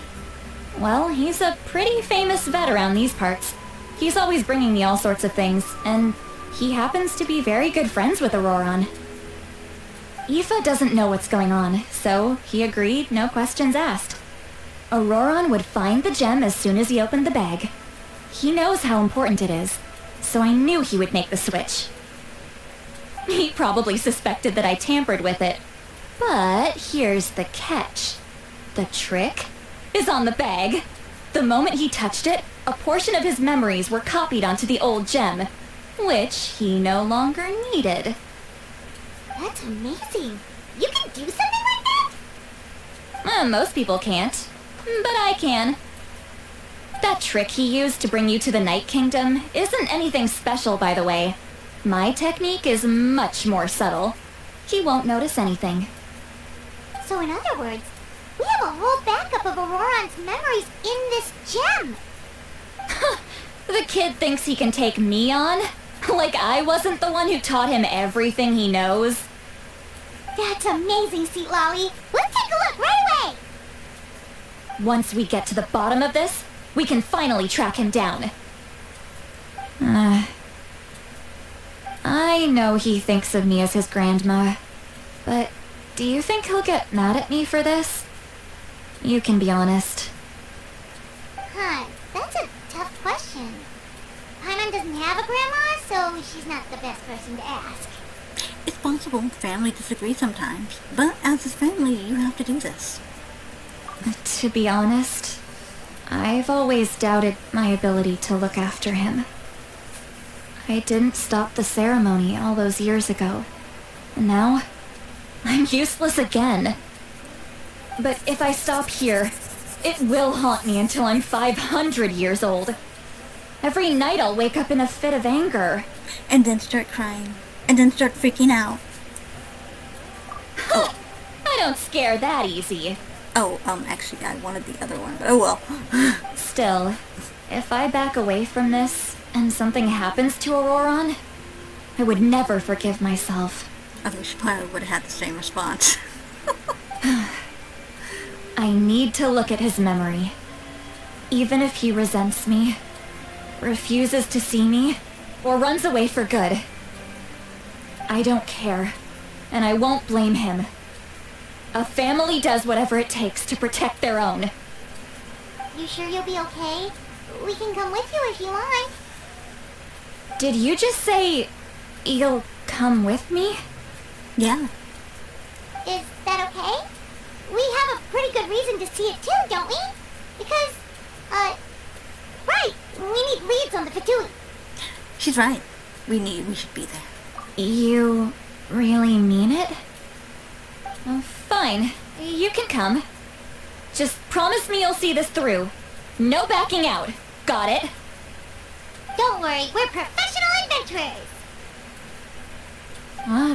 Well, he's a pretty famous vet around these parts. He's always bringing me all sorts of things, and he happens to be very good friends with Ororon. Aoife doesn't know what's going on, so he agreed, no questions asked. Ororon would find the gem as soon as he opened the bag. He knows how important it is, so I knew he would make the switch. He probably suspected that I tampered with it. But here's the catch. The trick is on the bag. The moment he touched it, a portion of his memories were copied onto the old gem, which he no longer needed. That's amazing. You can do something like that? Most people can't, but I can. That trick he used to bring you to the Night Kingdom isn't anything special, by the way. My technique is much more subtle. He won't notice anything. So in other words, we have a whole backup of Ororon's memories in this gem. The kid thinks he can take me on? Like I wasn't the one who taught him everything he knows. That's amazing, Citlali. Let's take a look right away. Once we get to the bottom of this, we can finally track him down. I know he thinks of me as his grandma, but do you think he'll get mad at me for this? You can be honest. Huh, that's a tough question. Paimon doesn't have a grandma, so she's not the best person to ask. It's possible family disagree sometimes, but as his family, you have to do this. To be honest, I've always doubted my ability to look after him. I didn't stop the ceremony all those years ago, and now I'm useless again. But if I stop here, it will haunt me until I'm 500 years old. Every night I'll wake up in a fit of anger. And then start crying. And then start freaking out. I don't scare that easy. Oh, actually, I wanted the other one, but oh well. Still, if I back away from this and something happens to Ororon, I would never forgive myself. Although she probably would have had the same response. I need to look at his memory. Even if he resents me, refuses to see me, or runs away for good. I don't care, and I won't blame him. A family does whatever it takes to protect their own. You sure you'll be okay? We can come with you if you want. Did you just say you'll come with me? Yeah. Is that okay? We have a pretty good reason to see it too, don't we? Because, right, we need leads on the Fatui. She's right. We should be there. You really mean it? Oh, fine. You can come. Just promise me you'll see this through. No backing out. Got it? Don't worry, we're professional adventurers.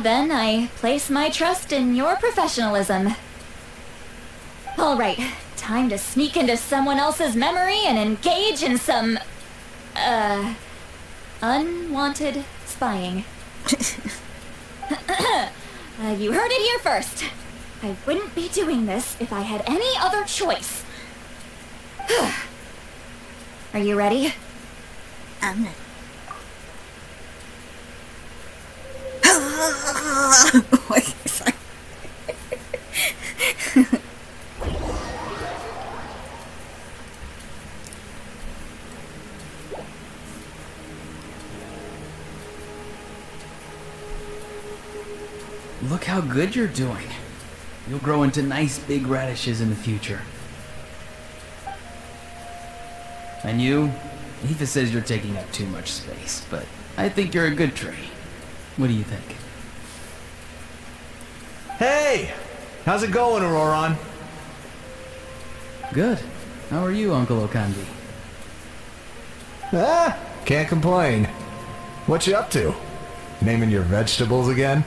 Then I place my trust in your professionalism. All right, time to sneak into someone else's memory and engage in some, unwanted spying. You heard it here first. I wouldn't be doing this if I had any other choice. Are you ready? I'm ready. Wait, sorry. Look how good you're doing. You'll grow into nice big radishes in the future. And you? Aoife says you're taking up too much space, but I think you're a good tree. What do you think? Hey! How's it going, Ororon? Good. How are you, Uncle Okandi? Can't complain. What you up to? Naming your vegetables again?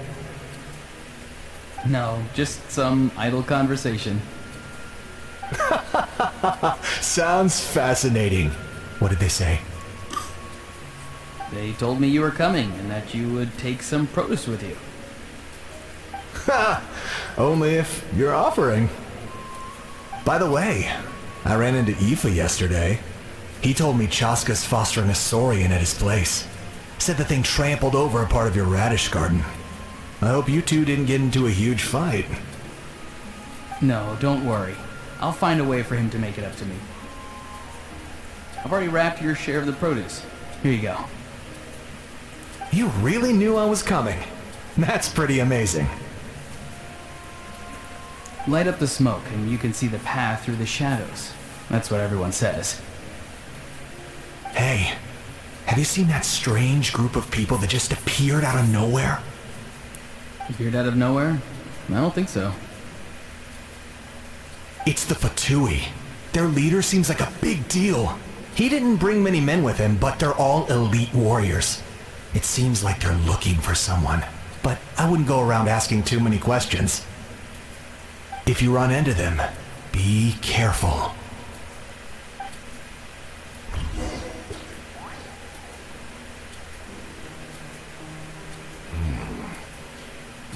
No, just some idle conversation. Sounds fascinating. What did they say? They told me you were coming and that you would take some produce with you. Ha! Only if you're offering. By the way, I ran into Aoife yesterday. He told me Chaska's fostering a saurian at his place. Said the thing trampled over a part of your radish garden. I hope you two didn't get into a huge fight. No, don't worry. I'll find a way for him to make it up to me. I've already wrapped your share of the produce. Here you go. You really knew I was coming. That's pretty amazing. Light up the smoke and you can see the path through the shadows. That's what everyone says. Hey, have you seen that strange group of people that just appeared out of nowhere? Appeared out of nowhere? I don't think so. It's the Fatui. Their leader seems like a big deal. He didn't bring many men with him, but they're all elite warriors. It seems like they're looking for someone, but I wouldn't go around asking too many questions. If you run into them, be careful.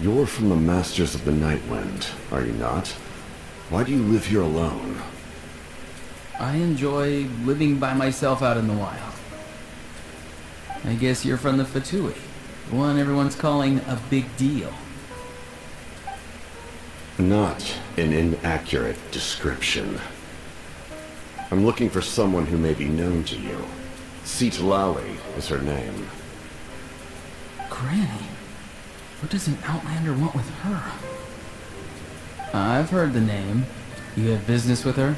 You're from the Masters of the Nightwind, are you not? Why do you live here alone? I enjoy living by myself out in the wild. I guess you're from the Fatui, the one everyone's calling a big deal. Not an inaccurate description. I'm looking for someone who may be known to you. Citlali is her name. Granny? What does an Outlander want with her? I've heard the name. You have business with her?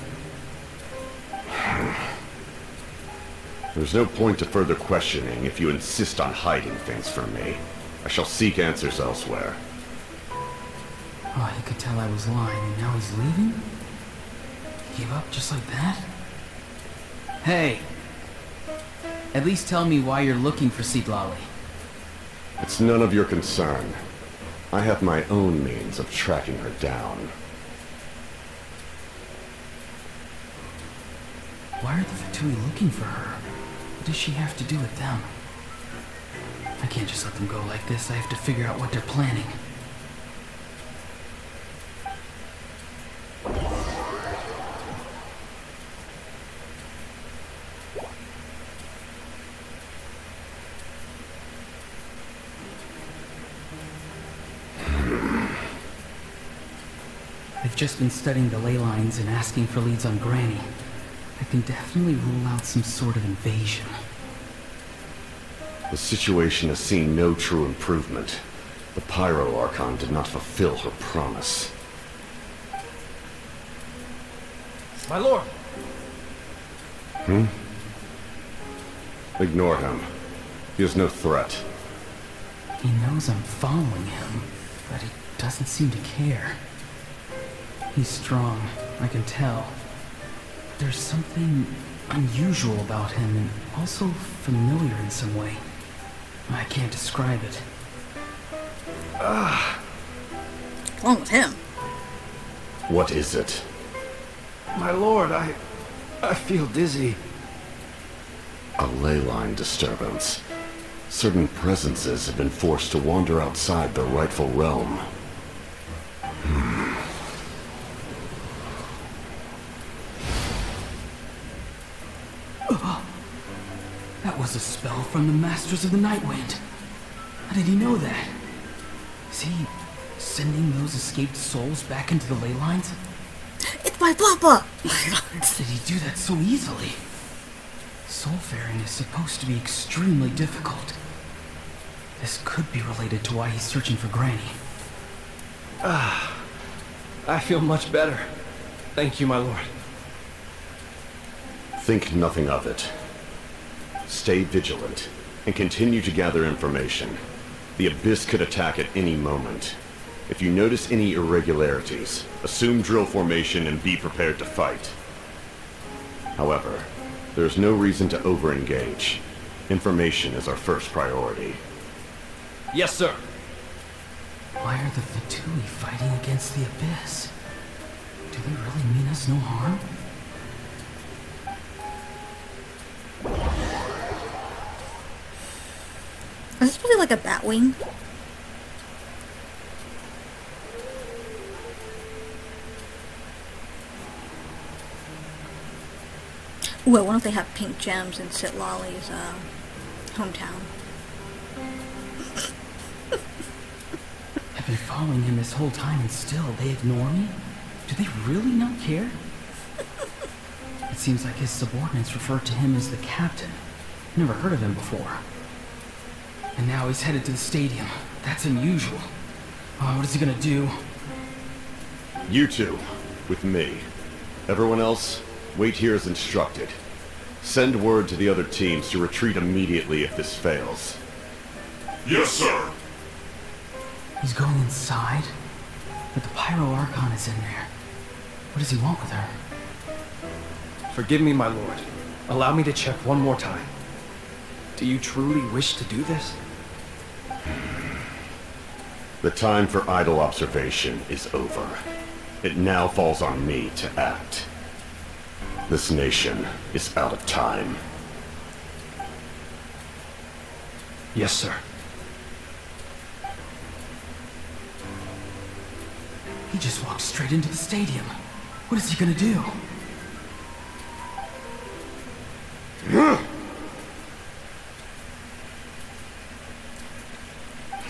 There's no point to further questioning if you insist on hiding things from me. I shall seek answers elsewhere. Oh, he could tell I was lying, and now he's leaving? He gave up just like that? Hey! At least tell me why you're looking for Citlali. It's none of your concern. I have my own means of tracking her down. Why are the Fatui looking for her? What does she have to do with them? I can't just let them go like this. I have to figure out what they're planning. I've just been studying the ley lines and asking for leads on Granny. I can definitely rule out some sort of invasion. The situation has seen no true improvement. The Pyro Archon did not fulfill her promise. My lord! Ignore him. He is no threat. He knows I'm following him, but he doesn't seem to care. He's strong, I can tell. There's something unusual about him, and also familiar in some way. I can't describe it. What's wrong with him? What is it? My lord, I feel dizzy. A ley line disturbance. Certain presences have been forced to wander outside their rightful realm. That was a spell from the Masters of the Nightwind. How did he know that? Is he sending those escaped souls back into the ley lines? It's my papa! Did he do that so easily? Soulfaring is supposed to be extremely difficult. This could be related to why he's searching for Granny. I feel much better. Thank you, my lord. Think nothing of it. Stay vigilant, and continue to gather information. The Abyss could attack at any moment. If you notice any irregularities, assume drill formation and be prepared to fight. However, there is no reason to over-engage. Information is our first priority. Yes, sir. Why are the Fatui fighting against the Abyss? Do they really mean us no harm? Is this really like a bat wing? Ooh, I wonder if they have pink gems in Citlali's hometown. I've been following him this whole time and still they ignore me? Do they really not care? It seems like his subordinates refer to him as the captain. Never heard of him before. And now he's headed to the stadium. That's unusual. Oh, what is he gonna do? You two, with me. Everyone else, wait here as instructed. Send word to the other teams to retreat immediately if this fails. Yes, sir. He's going inside? But the Pyro Archon is in there. What does he want with her? Forgive me, my lord. Allow me to check one more time. Do you truly wish to do this? The time for idle observation is over. It now falls on me to act. This nation is out of time. Yes, sir. He just walked straight into the stadium. What is he gonna do?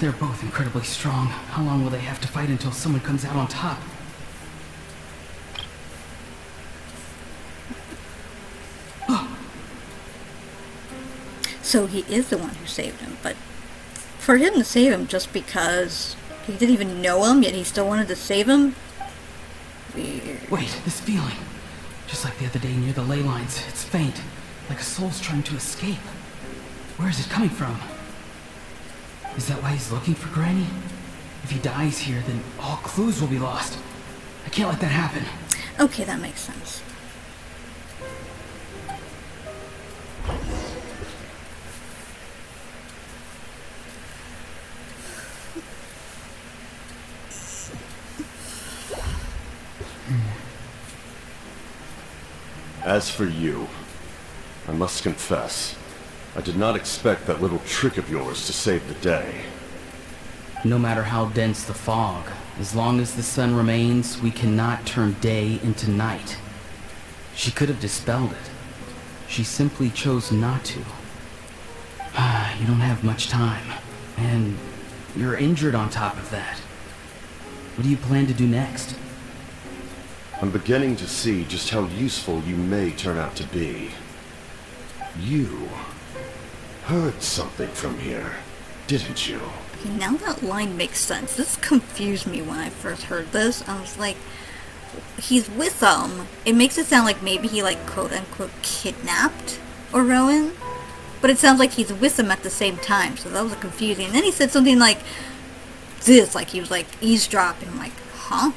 They're both incredibly strong. How long will they have to fight until someone comes out on top? So he is the one who saved him, but for him to save him just because he didn't even know him, yet he still wanted to save him? Weird. Wait, this feeling. Just like the other day near the ley lines. It's faint, like a soul's trying to escape. Where is it coming from? Is that why he's looking for Granny? If he dies here, then all clues will be lost. I can't let that happen. Okay, that makes sense. As for you, I must confess, I did not expect that little trick of yours to save the day. No matter how dense the fog, as long as the sun remains, we cannot turn day into night. She could have dispelled it. She simply chose not to. You don't have much time, and you're injured on top of that. What do you plan to do next? I'm beginning to see just how useful you may turn out to be. You heard something from here, didn't you? Okay, now that line makes sense. This confused me when I first heard this. I was like, he's with them. It makes it sound like maybe he, like, quote-unquote kidnapped Ororon. But it sounds like he's with them at the same time, so that was confusing. And then he said something like this, like he was, like, eavesdropping. I'm like, huh?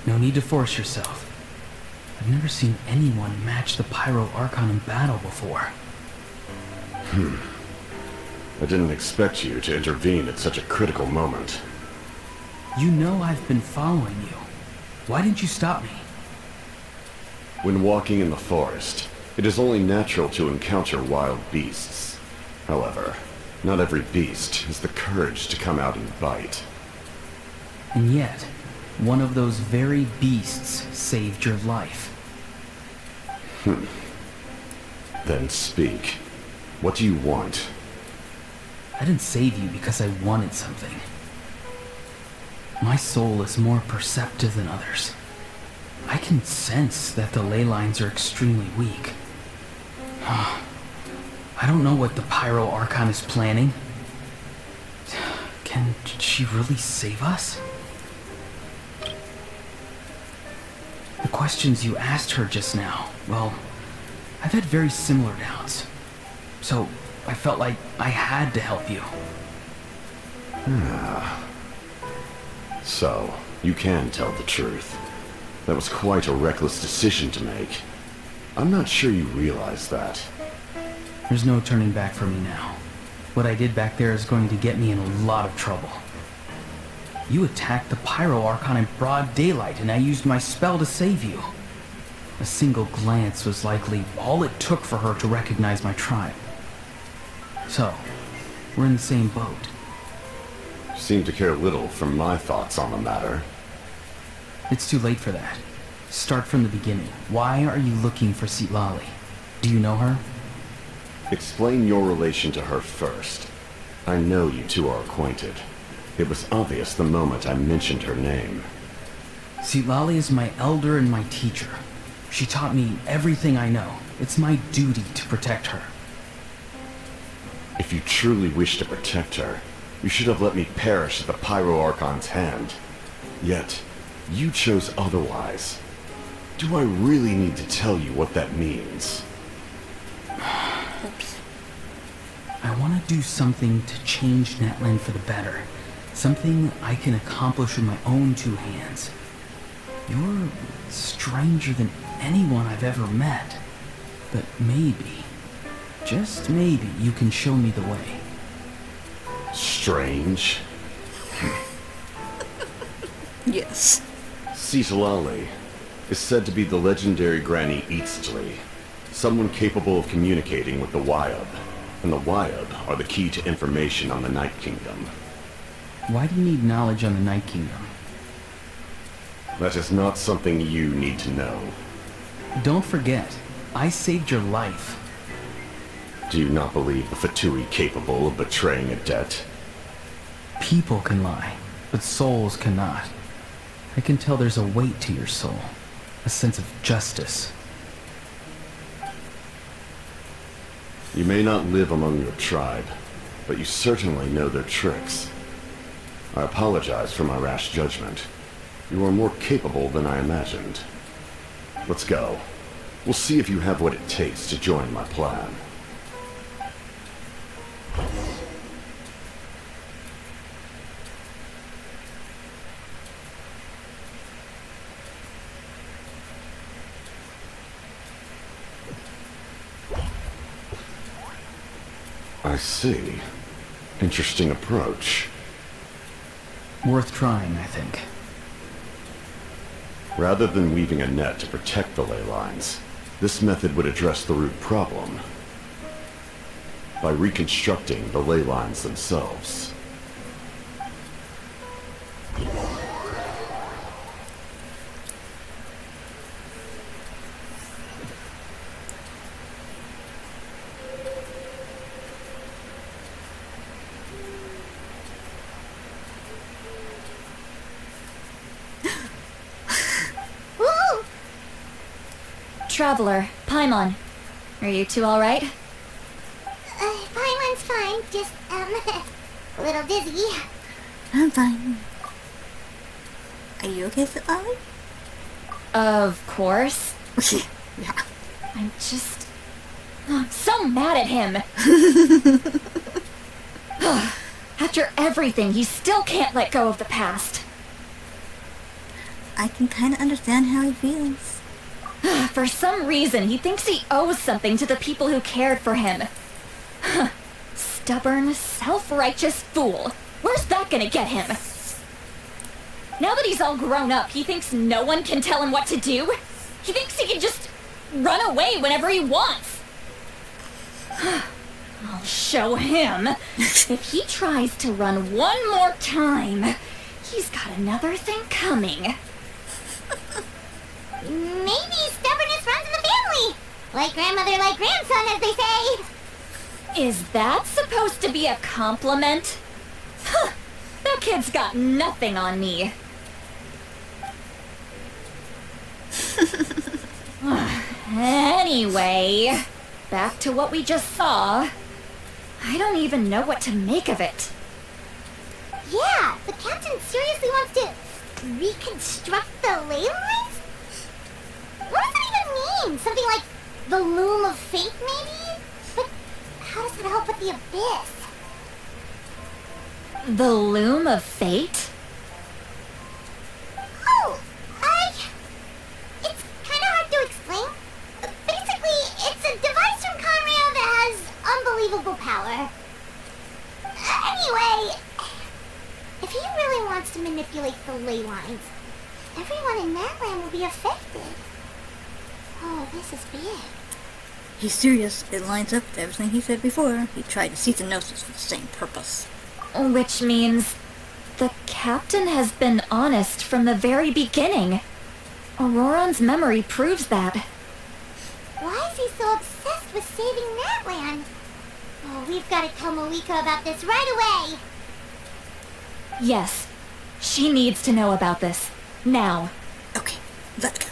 No need to force yourself. I've never seen anyone match the Pyro Archon in battle before. I didn't expect you to intervene at such a critical moment. You know I've been following you. Why didn't you stop me? When walking in the forest, it is only natural to encounter wild beasts. However, not every beast has the courage to come out and bite. And yet, one of those very beasts saved your life. Then speak. What do you want? I didn't save you because I wanted something. My soul is more perceptive than others. I can sense that the ley lines are extremely weak. I don't know what the Pyro Archon is planning. Can she really save us? The questions you asked her just now, well, I've had very similar doubts. So, I felt like I had to help you. So, you can tell the truth. That was quite a reckless decision to make. I'm not sure you realize that. There's no turning back for me now. What I did back there is going to get me in a lot of trouble. You attacked the Pyro Archon in broad daylight, and I used my spell to save you. A single glance was likely all it took for her to recognize my tribe. So, we're in the same boat. You seem to care little for my thoughts on the matter. It's too late for that. Start from the beginning. Why are you looking for Citlali? Do you know her? Explain your relation to her first. I know you two are acquainted. It was obvious the moment I mentioned her name. Citlali is my elder and my teacher. She taught me everything I know. It's my duty to protect her. If you truly wish to protect her, you should have let me perish at the Pyro Archon's hand. Yet, you chose otherwise. Do I really need to tell you what that means? Oops. I want to do something to change Natlan for the better. Something I can accomplish with my own two hands. You're stranger than anyone I've ever met. But maybe, just maybe, you can show me the way. Strange. Yes. Citlali is said to be the legendary Granny Citlali, someone capable of communicating with the Wyab, and the Wyod are the key to information on the Night Kingdom. Why do you need knowledge on the Night Kingdom? That is not something you need to know. Don't forget, I saved your life. Do you not believe the Fatui capable of betraying a debt? People can lie, but souls cannot. I can tell there's a weight to your soul, a sense of justice. You may not live among your tribe, but you certainly know their tricks. I apologize for my rash judgment. You are more capable than I imagined. Let's go. We'll see if you have what it takes to join my plan. I see. Interesting approach. Worth trying, I think. Rather than weaving a net to protect the ley lines, this method would address the root problem by reconstructing the ley lines themselves. Traveler, Paimon, are you two alright? Paimon's fine, just, a little dizzy. I'm fine. Are you okay, Citlali? Of course. Yeah. I'm so mad at him. After everything, he still can't let go of the past. I can kind of understand how he feels. For some reason, he thinks he owes something to the people who cared for him. Stubborn, self-righteous fool. Where's that gonna get him? Now that he's all grown up, he thinks no one can tell him what to do? He thinks he can just run away whenever he wants. I'll show him. If he tries to run one more time, he's got another thing coming. Maybe stubbornness runs in the family. Like grandmother, like grandson, as they say. Is that supposed to be a compliment? That kid's got nothing on me. Anyway, back to what we just saw. I don't even know what to make of it. Yeah, the captain seriously wants to reconstruct the ley lines? What does that even mean? Something like the loom of fate, maybe? But how does that help with the abyss? The loom of fate? Oh, it's kind of hard to explain. Basically, it's a device from Conrail that has unbelievable power. Anyway, if he really wants to manipulate the ley lines, everyone in Natlan will be affected. Oh, this is big. He's serious. It lines up with everything he said before. He tried to cease the gnosis for the same purpose. Which means the captain has been honest from the very beginning. Ororon's memory proves that. Why is he so obsessed with saving Natlan? Oh, we've got to tell Malika about this right away. Yes, she needs to know about this. Now. Okay, let's go.